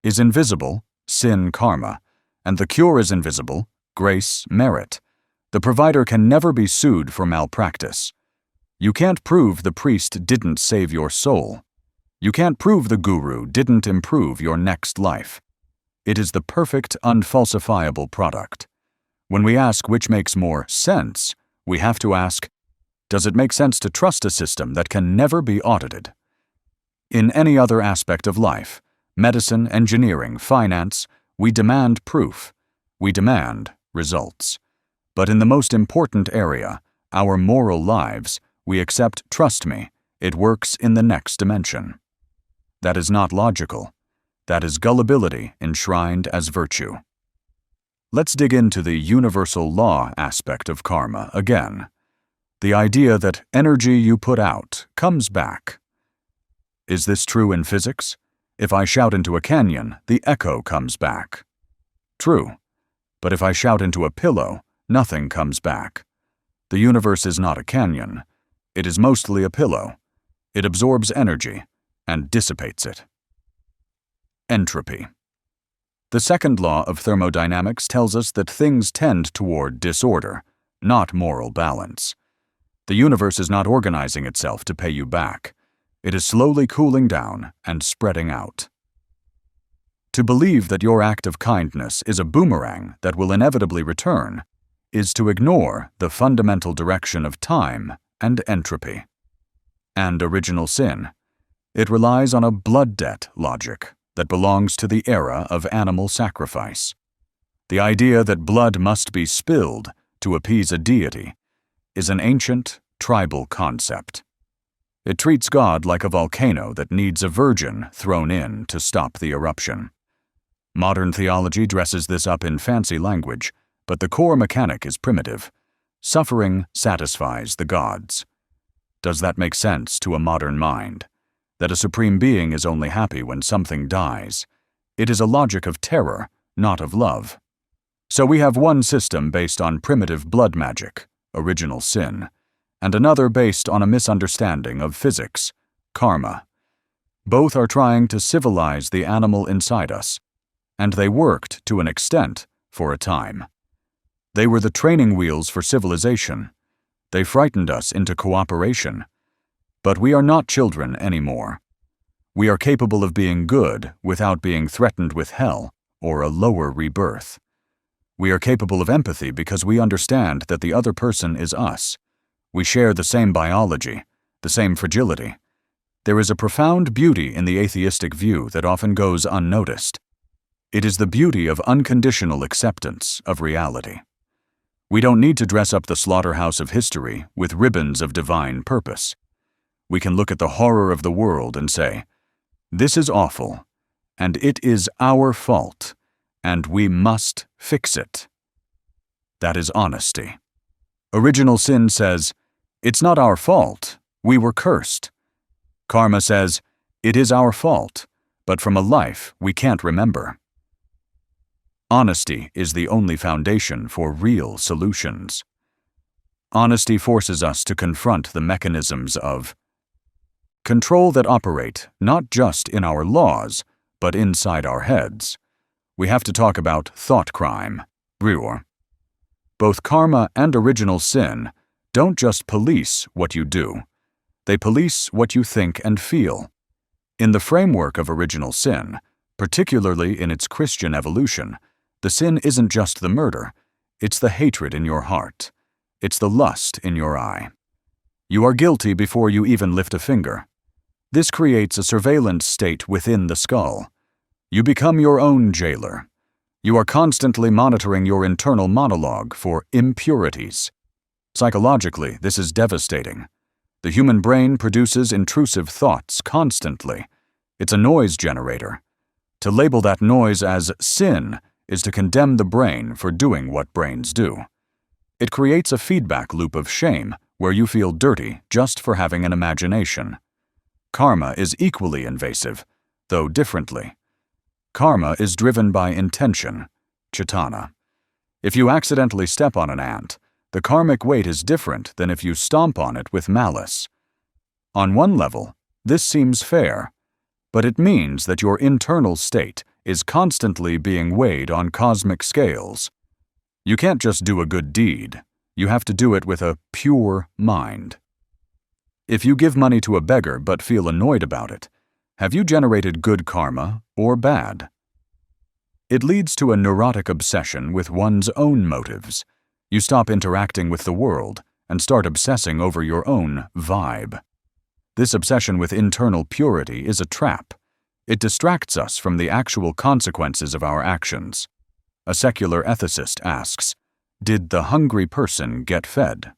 is invisible, sin, karma, and the cure is invisible, grace, merit, the provider can never be sued for malpractice. You can't prove the priest didn't save your soul. You can't prove the guru didn't improve your next life. It is the perfect, unfalsifiable product. When we ask which makes more sense, we have to ask, does it make sense to trust a system that can never be audited? In any other aspect of life, medicine, engineering, finance, we demand proof. We demand results. But in the most important area, our moral lives, we accept, trust me, it works in the next dimension. That is not logical. That is gullibility enshrined as virtue. Let's dig into the universal law aspect of karma again. The idea that energy you put out comes back. Is this true in physics? If I shout into a canyon, the echo comes back. True. But if I shout into a pillow, nothing comes back. The universe is not a canyon. It is mostly a pillow. It absorbs energy and dissipates it. Entropy. The second law of thermodynamics tells us that things tend toward disorder, not moral balance. The universe is not organizing itself to pay you back. It is slowly cooling down and spreading out. To believe that your act of kindness is a boomerang that will inevitably return is to ignore the fundamental direction of time and entropy. And original sin. It relies on a blood debt logic that belongs to the era of animal sacrifice. The idea that blood must be spilled to appease a deity is an ancient, tribal concept. It treats God like a volcano that needs a virgin thrown in to stop the eruption. Modern theology dresses this up in fancy language, but the core mechanic is primitive. Suffering satisfies the gods. Does that make sense to a modern mind? That a supreme being is only happy when something dies. It is a logic of terror, not of love. So we have one system based on primitive blood magic, original sin, and another based on a misunderstanding of physics, karma. Both are trying to civilize the animal inside us, and they worked to an extent for a time. They were the training wheels for civilization. They frightened us into cooperation. But we are not children anymore. We are capable of being good without being threatened with hell or a lower rebirth. We are capable of empathy because we understand that the other person is us. We share the same biology, the same fragility. There is a profound beauty in the atheistic view that often goes unnoticed. It is the beauty of unconditional acceptance of reality. We don't need to dress up the slaughterhouse of history with ribbons of divine purpose. We can look at the horror of the world and say, "This is awful, and it is our fault, and we must fix it." That is honesty. Original sin says, "It's not our fault, we were cursed." Karma says, "It is our fault, but from a life we can't remember." Honesty is the only foundation for real solutions. Honesty forces us to confront the mechanisms of control that operate not just in our laws, but inside our heads. We have to talk about thought crime, Breuer. Both karma and original sin don't just police what you do. They police what you think and feel. In the framework of original sin, particularly in its Christian evolution, the sin isn't just the murder, it's the hatred in your heart. It's the lust in your eye. You are guilty before you even lift a finger. This creates a surveillance state within the skull. You become your own jailer. You are constantly monitoring your internal monologue for impurities. Psychologically, this is devastating. The human brain produces intrusive thoughts constantly. It's a noise generator. To label that noise as sin is to condemn the brain for doing what brains do. It creates a feedback loop of shame where you feel dirty just for having an imagination. Karma is equally invasive, though differently. Karma is driven by intention, chaitana. If you accidentally step on an ant, the karmic weight is different than if you stomp on it with malice. On one level, this seems fair, but it means that your internal state is constantly being weighed on cosmic scales. You can't just do a good deed. You have to do it with a pure mind. If you give money to a beggar but feel annoyed about it, have you generated good karma or bad? It leads to a neurotic obsession with one's own motives. You stop interacting with the world and start obsessing over your own vibe. This obsession with internal purity is a trap. It distracts us from the actual consequences of our actions. A secular ethicist asks, "Did the hungry person get fed?"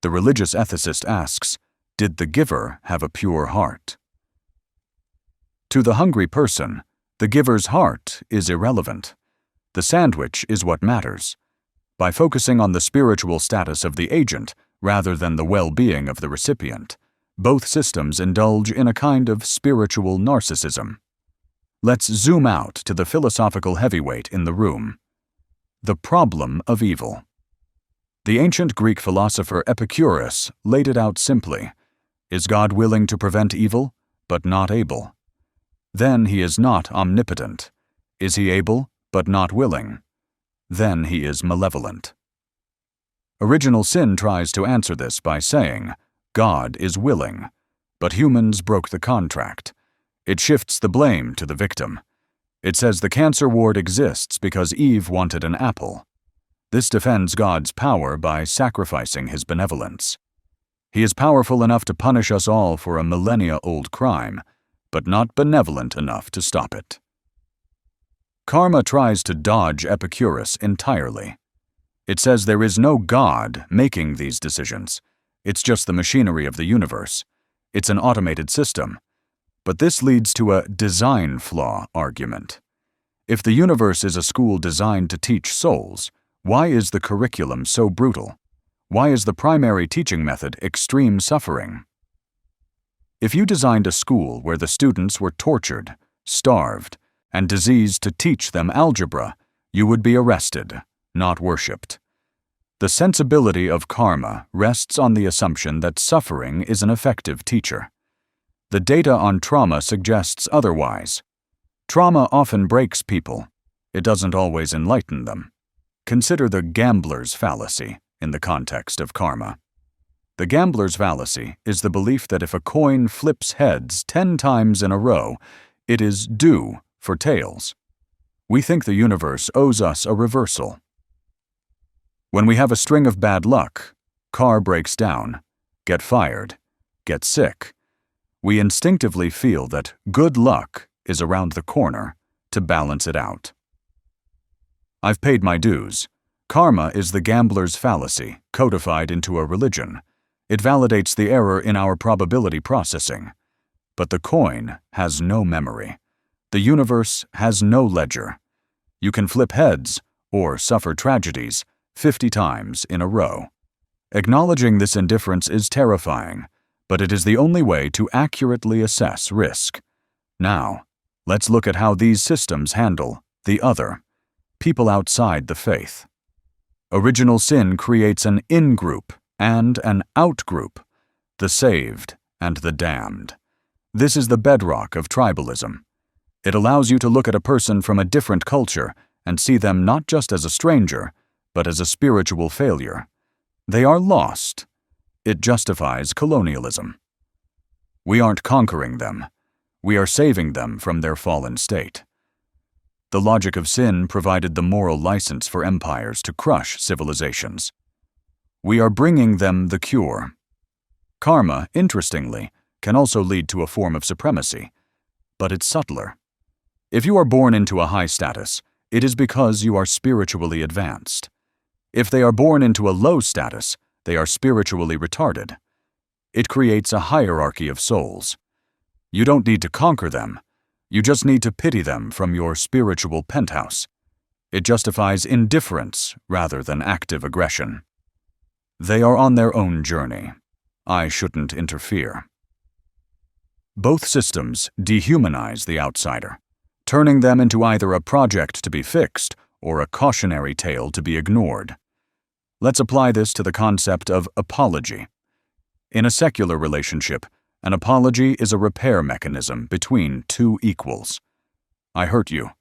The religious ethicist asks, "Did the giver have a pure heart?" To the hungry person, the giver's heart is irrelevant. The sandwich is what matters. By focusing on the spiritual status of the agent rather than the well-being of the recipient, both systems indulge in a kind of spiritual narcissism. Let's zoom out to the philosophical heavyweight in the room. The problem of evil. The ancient Greek philosopher Epicurus laid it out simply. Is God willing to prevent evil, but not able? Then he is not omnipotent. Is he able, but not willing? Then he is malevolent. Original sin tries to answer this by saying, God is willing, but humans broke the contract. It shifts the blame to the victim. It says the cancer ward exists because Eve wanted an apple. This defends God's power by sacrificing his benevolence. He is powerful enough to punish us all for a millennia-old crime, but not benevolent enough to stop it. Karma tries to dodge Epicurus entirely. It says there is no God making these decisions. It's just the machinery of the universe. It's an automated system. But this leads to a design flaw argument. If the universe is a school designed to teach souls, why is the curriculum so brutal? Why is the primary teaching method extreme suffering? If you designed a school where the students were tortured, starved, and diseased to teach them algebra, you would be arrested, not worshipped. The sensibility of karma rests on the assumption that suffering is an effective teacher. The data on trauma suggests otherwise. Trauma often breaks people. It doesn't always enlighten them. Consider the gambler's fallacy in the context of karma. The gambler's fallacy is the belief that if a coin flips heads 10 times in a row, it is due for tails. We think the universe owes us a reversal. When we have a string of bad luck, car breaks down, get fired, get sick, we instinctively feel that good luck is around the corner to balance it out. I've paid my dues. Karma is the gambler's fallacy codified into a religion. It validates the error in our probability processing. But the coin has no memory. The universe has no ledger. You can flip heads or suffer tragedies 50 times in a row. Acknowledging this indifference is terrifying, but it is the only way to accurately assess risk. Now, let's look at how these systems handle the other, people outside the faith. Original sin creates an in-group and an out-group, the saved and the damned. This is the bedrock of tribalism. It allows you to look at a person from a different culture and see them not just as a stranger, but as a spiritual failure. They are lost. It justifies colonialism. We aren't conquering them. We are saving them from their fallen state. The logic of sin provided the moral license for empires to crush civilizations. We are bringing them the cure. Karma, interestingly, can also lead to a form of supremacy, but it's subtler. If you are born into a high status, it is because you are spiritually advanced. If they are born into a low status, they are spiritually retarded. It creates a hierarchy of souls. You don't need to conquer them. You just need to pity them from your spiritual penthouse. It justifies indifference rather than active aggression. They are on their own journey. I shouldn't interfere. Both systems dehumanize the outsider, turning them into either a project to be fixed or a cautionary tale to be ignored. Let's apply this to the concept of apology. In a secular relationship, an apology is a repair mechanism between two equals. I hurt you.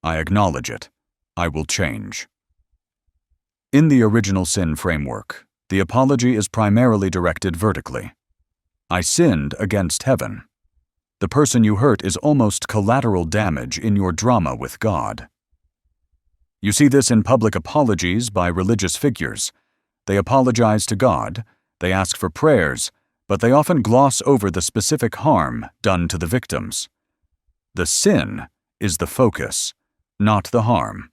I acknowledge it. I will change. In the original sin framework, the apology is primarily directed vertically. I sinned against heaven. The person you hurt is almost collateral damage in your drama with God. You see this in public apologies by religious figures. They apologize to God, they ask for prayers, but they often gloss over the specific harm done to the victims. The sin is the focus, not the harm.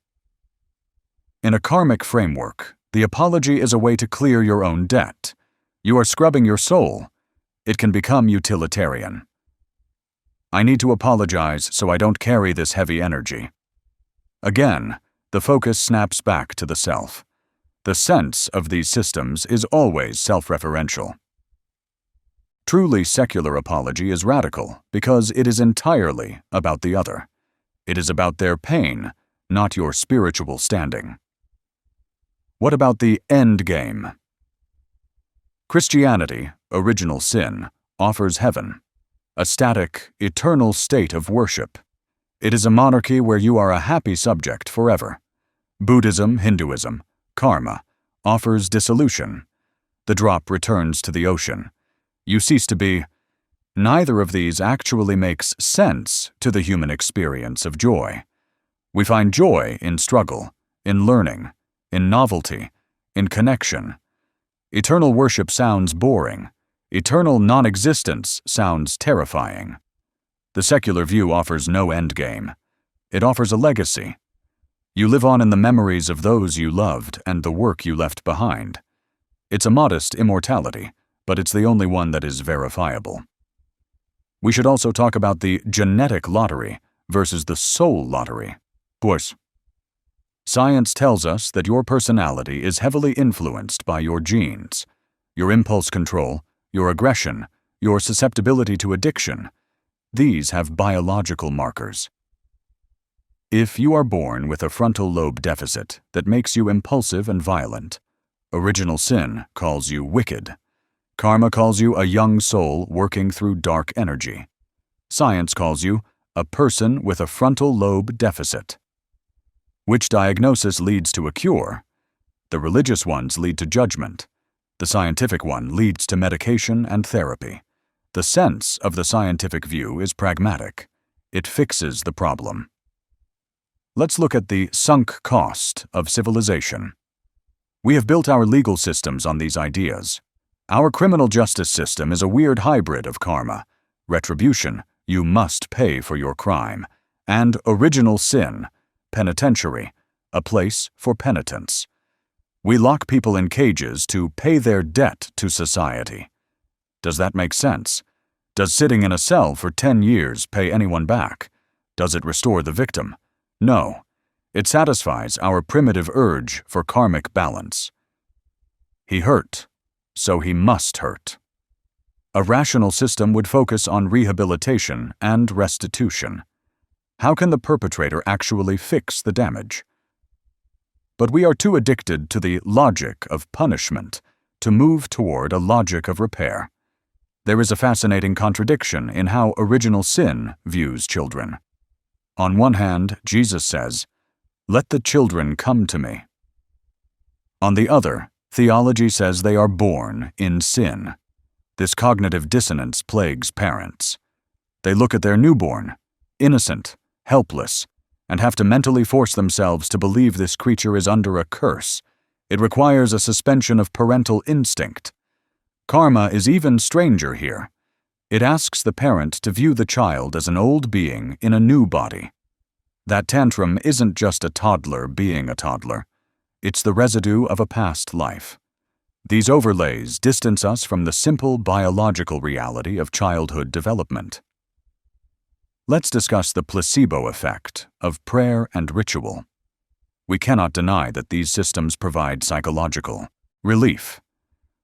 In a karmic framework, the apology is a way to clear your own debt. You are scrubbing your soul. It can become utilitarian. I need to apologize so I don't carry this heavy energy. Again, the focus snaps back to the self. The sense of these systems is always self-referential. Truly secular apology is radical because it is entirely about the other. It is about their pain, not your spiritual standing. What about the end game? Christianity, original sin, offers heaven, a static, eternal state of worship. It is a monarchy where you are a happy subject forever. Buddhism, Hinduism, karma, offers dissolution. The drop returns to the ocean. You cease to be. Neither of these actually makes sense to the human experience of joy. We find joy in struggle, in learning, in novelty, in connection. Eternal worship sounds boring. Eternal non-existence sounds terrifying. The secular view offers no endgame. It offers a legacy. You live on in the memories of those you loved and the work you left behind. It's a modest immortality, but it's the only one that is verifiable. We should also talk about the genetic lottery versus the soul lottery. Of course, science tells us that your personality is heavily influenced by your genes, your impulse control, your aggression, your susceptibility to addiction. These have biological markers. If you are born with a frontal lobe deficit that makes you impulsive and violent, original sin calls you wicked. Karma calls you a young soul working through dark energy. Science calls you a person with a frontal lobe deficit. Which diagnosis leads to a cure? The religious ones lead to judgment. The scientific one leads to medication and therapy. The sense of the scientific view is pragmatic. It fixes the problem. Let's look at the sunk cost of civilization. We have built our legal systems on these ideas. Our criminal justice system is a weird hybrid of karma, retribution, you must pay for your crime, and original sin, penitentiary, a place for penitence. We lock people in cages to pay their debt to society. Does that make sense? Does sitting in a cell for 10 years pay anyone back? Does it restore the victim? No. It satisfies our primitive urge for karmic balance. He hurt, so he must hurt. A rational system would focus on rehabilitation and restitution. How can the perpetrator actually fix the damage? But we are too addicted to the logic of punishment to move toward a logic of repair. There is a fascinating contradiction in how original sin views children. On one hand, Jesus says, "Let the children come to me." On the other, theology says they are born in sin. This cognitive dissonance plagues parents. They look at their newborn, innocent, helpless, and have to mentally force themselves to believe this creature is under a curse. It requires a suspension of parental instinct. Karma is even stranger here. It asks the parent to view the child as an old being in a new body. That tantrum isn't just a toddler being a toddler. It's the residue of a past life. These overlays distance us from the simple biological reality of childhood development. Let's discuss the placebo effect of prayer and ritual. We cannot deny that these systems provide psychological relief.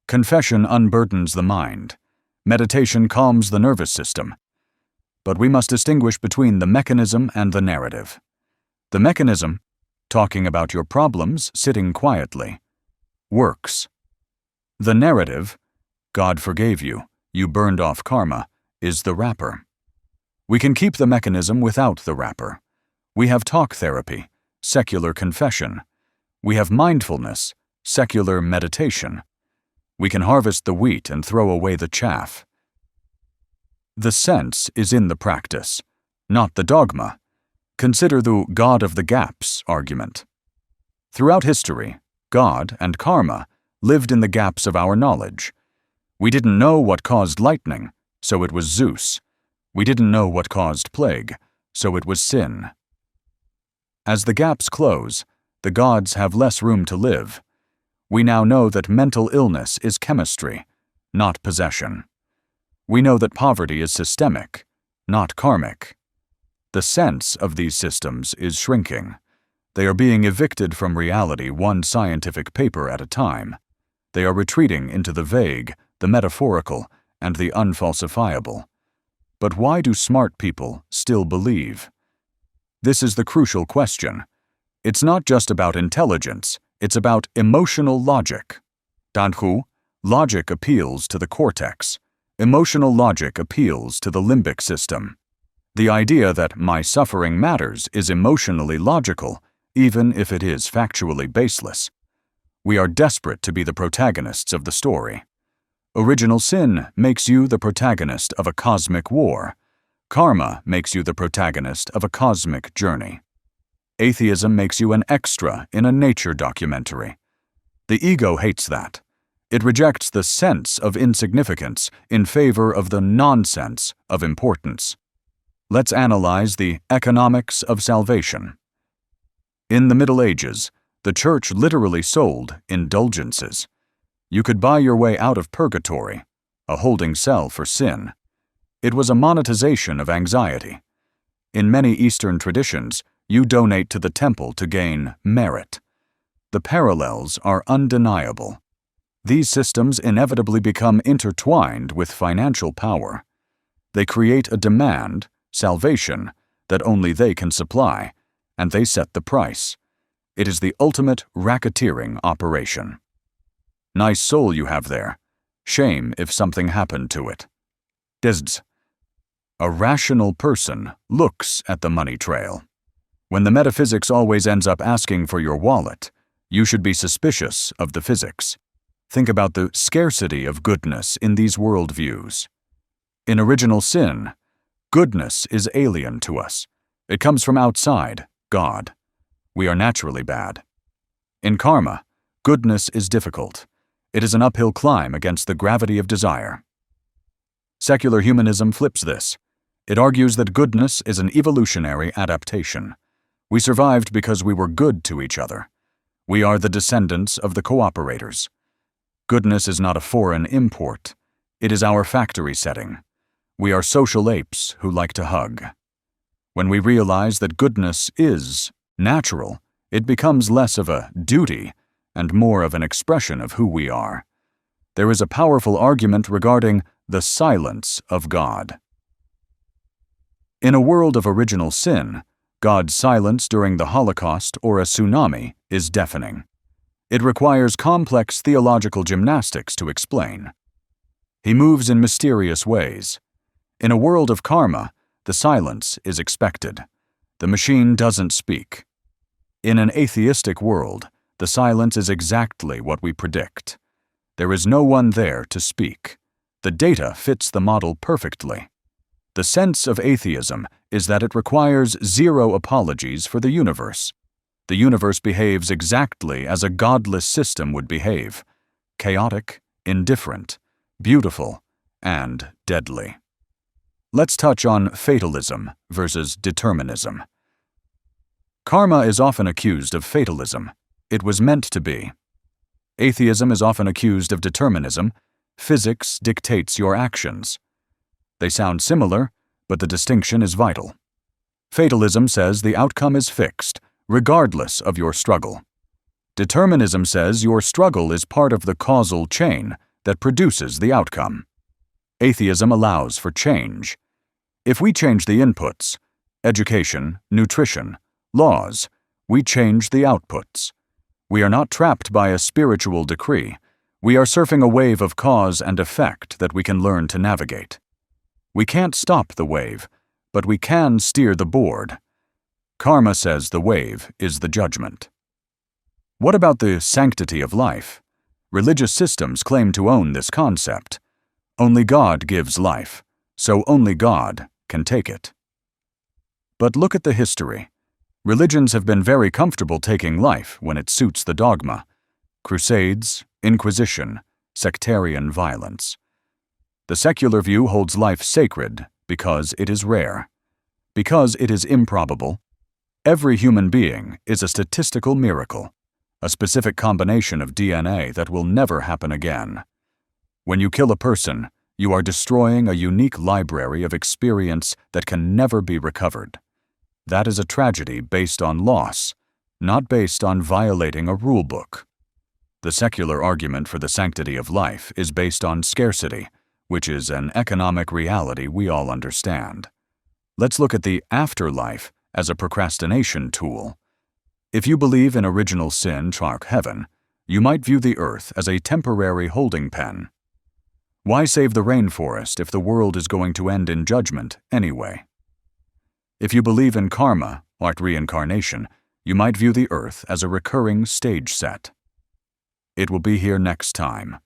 Confession unburdens the mind. Meditation calms the nervous system. But we must distinguish between the mechanism and the narrative. The mechanism, talking about your problems, sitting quietly, works. The narrative, God forgave you, you burned off karma, is the wrapper. We can keep the mechanism without the wrapper. We have talk therapy, secular confession. We have mindfulness, secular meditation. We can harvest the wheat and throw away the chaff. The sense is in the practice, not the dogma. Consider the God of the gaps argument. Throughout history, God and karma lived in the gaps of our knowledge. We didn't know what caused lightning, so it was Zeus. We didn't know what caused plague, so it was sin. As the gaps close, the gods have less room to live. We now know that mental illness is chemistry, not possession. We know that poverty is systemic, not karmic. The sense of these systems is shrinking. They are being evicted from reality one scientific paper at a time. They are retreating into the vague, the metaphorical, and the unfalsifiable. But why do smart people still believe? This is the crucial question. It's not just about intelligence, it's about emotional logic. Danhu, logic appeals to the cortex. Emotional logic appeals to the limbic system. The idea that my suffering matters is emotionally logical, even if it is factually baseless. We are desperate to be the protagonists of the story. Original sin makes you the protagonist of a cosmic war. Karma makes you the protagonist of a cosmic journey. Atheism makes you an extra in a nature documentary. The ego hates that. It rejects the sense of insignificance in favor of the nonsense of importance. Let's analyze the economics of salvation. In the Middle Ages, the Church literally sold indulgences. You could buy your way out of purgatory, a holding cell for sin. It was a monetization of anxiety. In many Eastern traditions, you donate to the temple to gain merit. The parallels are undeniable. These systems inevitably become intertwined with financial power. They create a demand, salvation, that only they can supply, and they set the price. It is the ultimate racketeering operation. Nice soul you have there. Shame if something happened to it. Disds. A rational person looks at the money trail. When the metaphysics always ends up asking for your wallet, you should be suspicious of the physics. Think about the scarcity of goodness in these worldviews. In original sin, goodness is alien to us. It comes from outside, God. We are naturally bad. In karma, goodness is difficult. It is an uphill climb against the gravity of desire. Secular humanism flips this. It argues that goodness is an evolutionary adaptation. We survived because we were good to each other. We are the descendants of the cooperators. Goodness is not a foreign import. It is our factory setting. We are social apes who like to hug. When we realize that goodness is natural, it becomes less of a duty and more of an expression of who we are. There is a powerful argument regarding the silence of God. In a world of original sin, God's silence during the Holocaust or a tsunami is deafening. It requires complex theological gymnastics to explain. He moves in mysterious ways. In a world of karma, the silence is expected. The machine doesn't speak. In an atheistic world, the silence is exactly what we predict. There is no one there to speak. The data fits the model perfectly. The sense of atheism is that it requires zero apologies for the universe. The universe behaves exactly as a godless system would behave: chaotic, indifferent, beautiful, and deadly. Let's touch on fatalism versus determinism. Karma is often accused of fatalism. It was meant to be. Atheism is often accused of determinism. Physics dictates your actions. They sound similar, but the distinction is vital. Fatalism says the outcome is fixed, regardless of your struggle. Determinism says your struggle is part of the causal chain that produces the outcome. Atheism allows for change. If we change the inputs, education, nutrition, laws, we change the outputs. We are not trapped by a spiritual decree. We are surfing a wave of cause and effect that we can learn to navigate. We can't stop the wave, but we can steer the board. Karma says the wave is the judgment. What about the sanctity of life? Religious systems claim to own this concept. Only God gives life, so only God can take it. But look at the history. Religions have been very comfortable taking life when it suits the dogma. Crusades, Inquisition, sectarian violence. The secular view holds life sacred because it is rare. Because it is improbable. Every human being is a statistical miracle, a specific combination of DNA that will never happen again. When you kill a person, you are destroying a unique library of experience that can never be recovered. That is a tragedy based on loss, not based on violating a rule book. The secular argument for the sanctity of life is based on scarcity, which is an economic reality we all understand. Let's look at the afterlife as a procrastination tool. If you believe in original sin, heaven, you might view the earth as a temporary holding pen. Why save the rainforest if the world is going to end in judgment anyway? If you believe in karma, like reincarnation, you might view the earth as a recurring stage set. It will be here next time.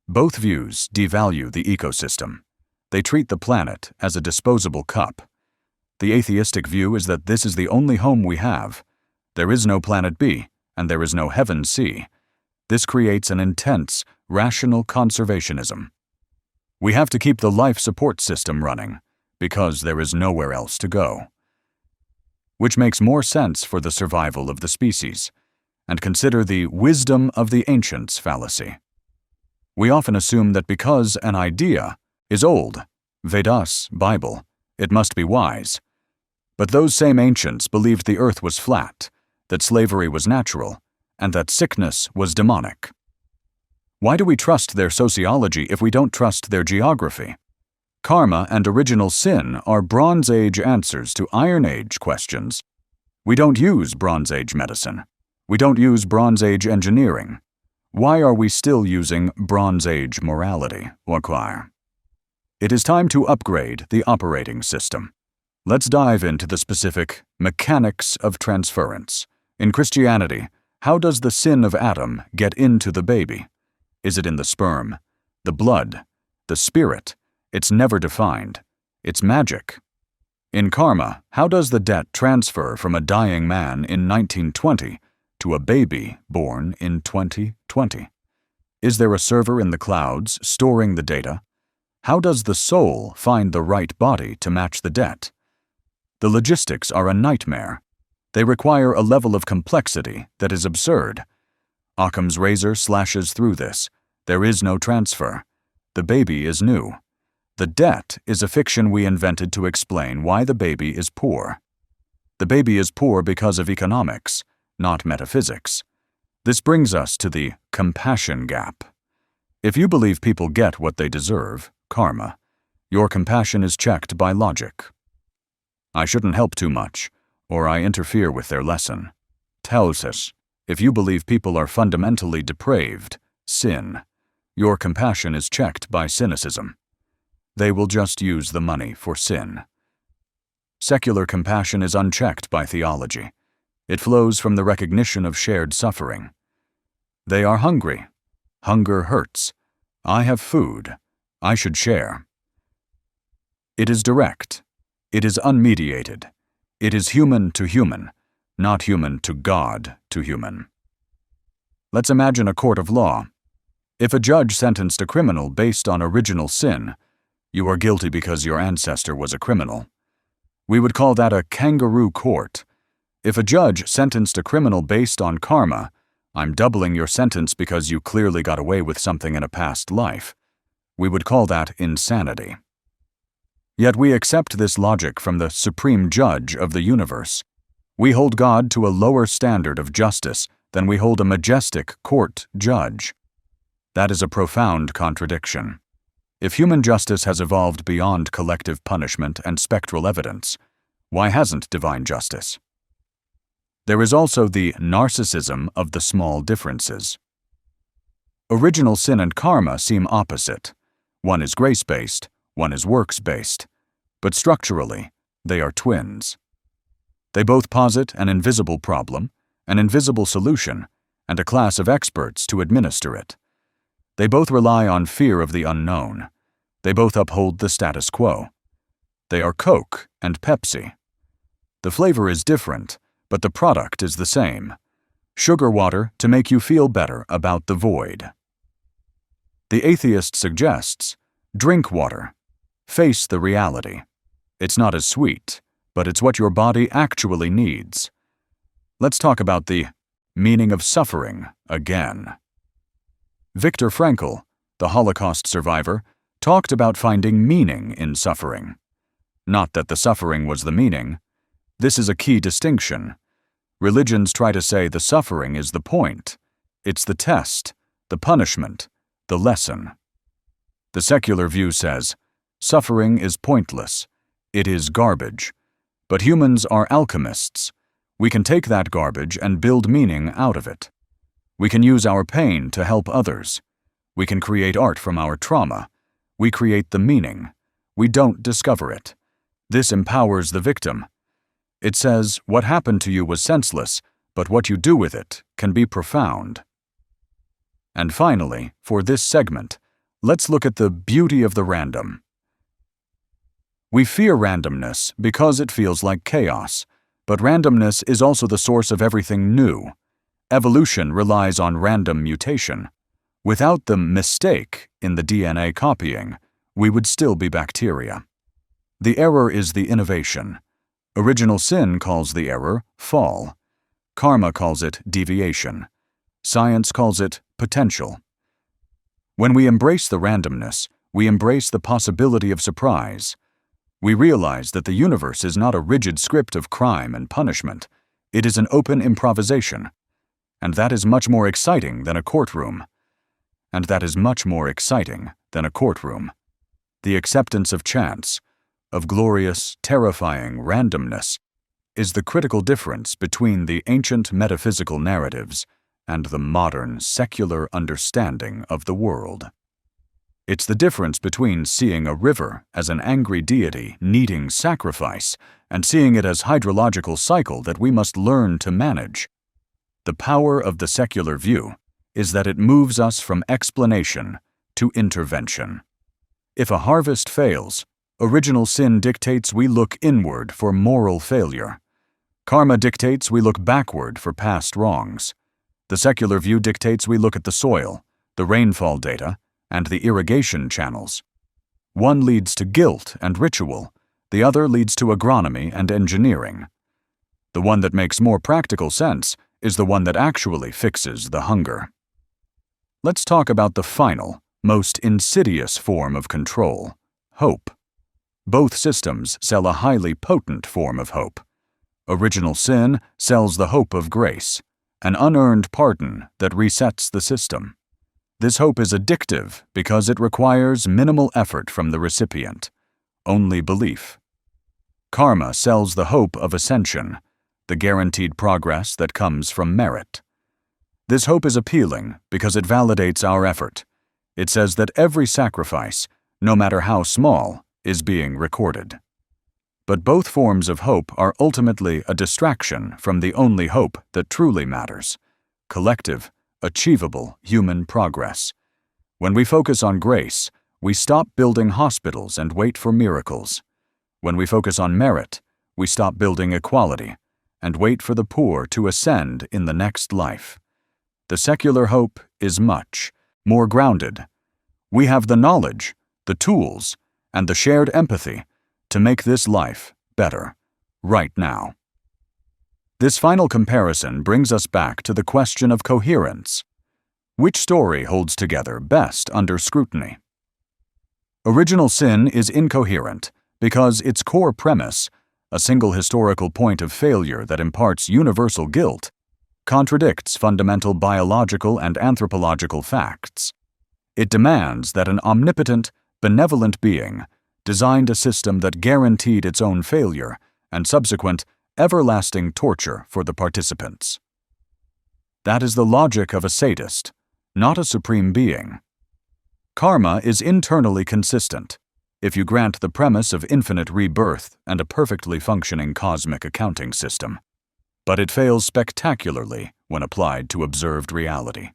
Both views devalue the ecosystem. They treat the planet as a disposable cup. The atheistic view is that this is the only home we have. There is no planet B, and there is no heaven C. This creates an intense, rational conservationism. We have to keep the life support system running, because there is nowhere else to go. Which makes more sense for the survival of the species. And consider the wisdom of the ancients fallacy. We often assume that because an idea is old, Vedas, Bible, it must be wise. But those same ancients believed the earth was flat, that slavery was natural, and that sickness was demonic. Why do we trust their sociology if we don't trust their geography? Karma and original sin are Bronze Age answers to Iron Age questions. We don't use Bronze Age medicine. We don't use Bronze Age engineering. Why are we still using Bronze Age morality? It is time to upgrade the operating system. Let's dive into the specific mechanics of transference. In Christianity, how does the sin of Adam get into the baby? Is it in the sperm, the blood, the spirit? It's never defined. It's magic. In karma, how does the debt transfer from a dying man in 1920 to a baby born in 2020? Is there a server in the clouds storing the data? How does the soul find the right body to match the debt? The logistics are a nightmare. They require a level of complexity that is absurd. Occam's razor slashes through this. There is no transfer. The baby is new. The debt is a fiction we invented to explain why the baby is poor. The baby is poor because of economics, not metaphysics. This brings us to the compassion gap. If you believe people get what they deserve, karma, your compassion is checked by logic. I shouldn't help too much, or I interfere with their lesson. Tells us, if you believe people are fundamentally depraved, sin, your compassion is checked by cynicism. They will just use the money for sin. Secular compassion is unchecked by theology. It flows from the recognition of shared suffering. They are hungry. Hunger hurts. I have food. I should share. It is direct. It is unmediated. It is human to human, not human to God to human. Let's imagine a court of law. If a judge sentenced a criminal based on original sin, you are guilty because your ancestor was a criminal. We would call that a kangaroo court. If a judge sentenced a criminal based on karma, I'm doubling your sentence because you clearly got away with something in a past life. We would call that insanity. Yet we accept this logic from the supreme judge of the universe. We hold God to a lower standard of justice than we hold a majestic court judge. That is a profound contradiction. If human justice has evolved beyond collective punishment and spectral evidence, why hasn't divine justice? There is also the narcissism of the small differences. Original sin and karma seem opposite. One is grace-based, one is works-based, but structurally, they are twins. They both posit an invisible problem, an invisible solution, and a class of experts to administer it. They both rely on fear of the unknown. They both uphold the status quo. They are Coke and Pepsi. The flavor is different, but the product is the same. Sugar water to make you feel better about the void. The atheist suggests, drink water. Face the reality. It's not as sweet, but it's what your body actually needs. Let's talk about the meaning of suffering again. Viktor Frankl, the Holocaust survivor, talked about finding meaning in suffering. Not that the suffering was the meaning. This is a key distinction. Religions try to say the suffering is the point. It's the test, the punishment, the lesson. The secular view says, suffering is pointless. It is garbage. But humans are alchemists. We can take that garbage and build meaning out of it. We can use our pain to help others. We can create art from our trauma. We create the meaning. We don't discover it. This empowers the victim. It says, what happened to you was senseless, but what you do with it can be profound. And finally, for this segment, let's look at the beauty of the random. We fear randomness because it feels like chaos, but randomness is also the source of everything new. Evolution relies on random mutation. Without the mistake in the DNA copying, we would still be bacteria. The error is the innovation. Original sin calls the error fall. Karma calls it deviation. Science calls it potential. When we embrace the randomness, we embrace the possibility of surprise. We realize that the universe is not a rigid script of crime and punishment. It is an open improvisation. And that is much more exciting than a courtroom. The acceptance of chance, of glorious, terrifying randomness, is the critical difference between the ancient metaphysical narratives and the modern secular understanding of the world. It's the difference between seeing a river as an angry deity needing sacrifice and seeing it as hydrological cycle that we must learn to manage. The power of the secular view is that it moves us from explanation to intervention. If a harvest fails, original sin dictates we look inward for moral failure. Karma dictates we look backward for past wrongs. The secular view dictates we look at the soil, the rainfall data, and the irrigation channels. One leads to guilt and ritual, the other leads to agronomy and engineering. The one that makes more practical sense is the one that actually fixes the hunger. Let's talk about the final, most insidious form of control, hope. Both systems sell a highly potent form of hope. Original sin sells the hope of grace, an unearned pardon that resets the system. This hope is addictive because it requires minimal effort from the recipient, only belief. Karma sells the hope of ascension, the guaranteed progress that comes from merit. This hope is appealing because it validates our effort. It says that every sacrifice, no matter how small, is being recorded. But both forms of hope are ultimately a distraction from the only hope that truly matters: collective, achievable human progress. When we focus on grace, we stop building hospitals and wait for miracles. When we focus on merit, we stop building equality and wait for the poor to ascend in the next life. The secular hope is much more grounded. We have the knowledge, the tools, and the shared empathy to make this life better, right now. This final comparison brings us back to the question of coherence. Which story holds together best under scrutiny? Original sin is incoherent because its core premise, a single historical point of failure that imparts universal guilt, contradicts fundamental biological and anthropological facts. It demands that an omnipotent, benevolent being designed a system that guaranteed its own failure and subsequent everlasting torture for the participants. That is the logic of a sadist, not a supreme being. Karma is internally consistent if you grant the premise of infinite rebirth and a perfectly functioning cosmic accounting system. But it fails spectacularly when applied to observed reality.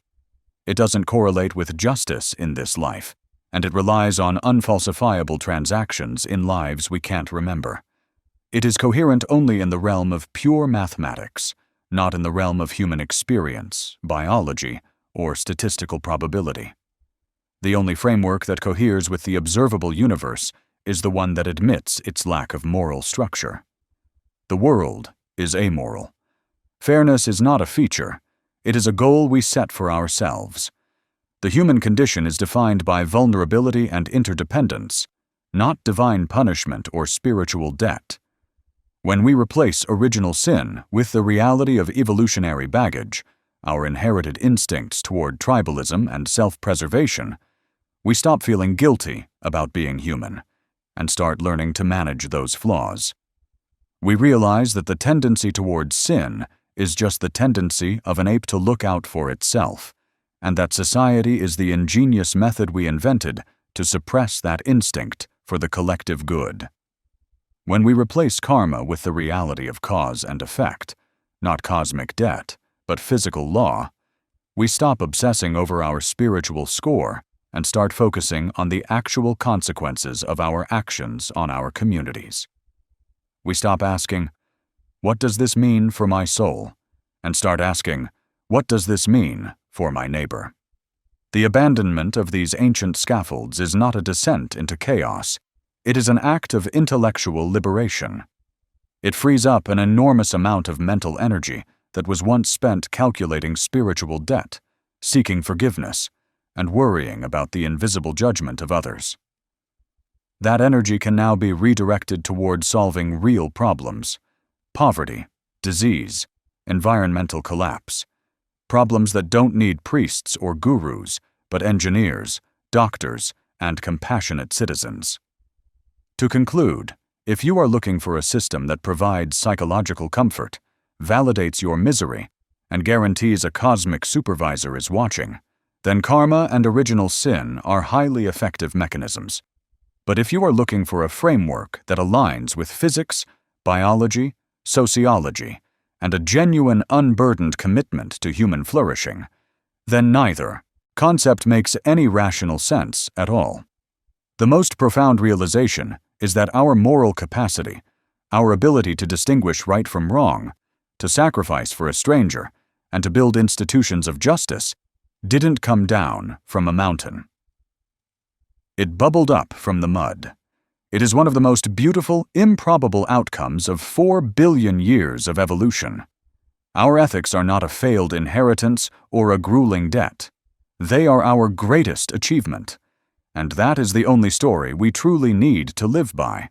It doesn't correlate with justice in this life, and it relies on unfalsifiable transactions in lives we can't remember. It is coherent only in the realm of pure mathematics, not in the realm of human experience, biology, or statistical probability. The only framework that coheres with the observable universe is the one that admits its lack of moral structure. The world is amoral. Fairness is not a feature, it is a goal we set for ourselves. The human condition is defined by vulnerability and interdependence, not divine punishment or spiritual debt. When we replace original sin with the reality of evolutionary baggage, our inherited instincts toward tribalism and self-preservation, we stop feeling guilty about being human and start learning to manage those flaws. We realize that the tendency towards sin is just the tendency of an ape to look out for itself, and that society is the ingenious method we invented to suppress that instinct for the collective good. When we replace karma with the reality of cause and effect, not cosmic debt, but physical law, we stop obsessing over our spiritual score and start focusing on the actual consequences of our actions on our communities. We stop asking, "What does this mean for my soul?" and start asking, "What does this mean for my neighbor?" The abandonment of these ancient scaffolds is not a descent into chaos. It is an act of intellectual liberation. It frees up an enormous amount of mental energy that was once spent calculating spiritual debt, seeking forgiveness, and worrying about the invisible judgment of others. That energy can now be redirected toward solving real problems: poverty, disease, environmental collapse, problems that don't need priests or gurus, but engineers, doctors, and compassionate citizens. To conclude, if you are looking for a system that provides psychological comfort, validates your misery, and guarantees a cosmic supervisor is watching, then karma and original sin are highly effective mechanisms. But if you are looking for a framework that aligns with physics, biology, sociology, and a genuine unburdened commitment to human flourishing, then neither concept makes any rational sense at all. The most profound realization is that our moral capacity, our ability to distinguish right from wrong, to sacrifice for a stranger, and to build institutions of justice, didn't come down from a mountain. It bubbled up from the mud. It is one of the most beautiful, improbable outcomes of 4 billion years of evolution. Our ethics are not a failed inheritance or a grueling debt. They are our greatest achievement. And that is the only story we truly need to live by.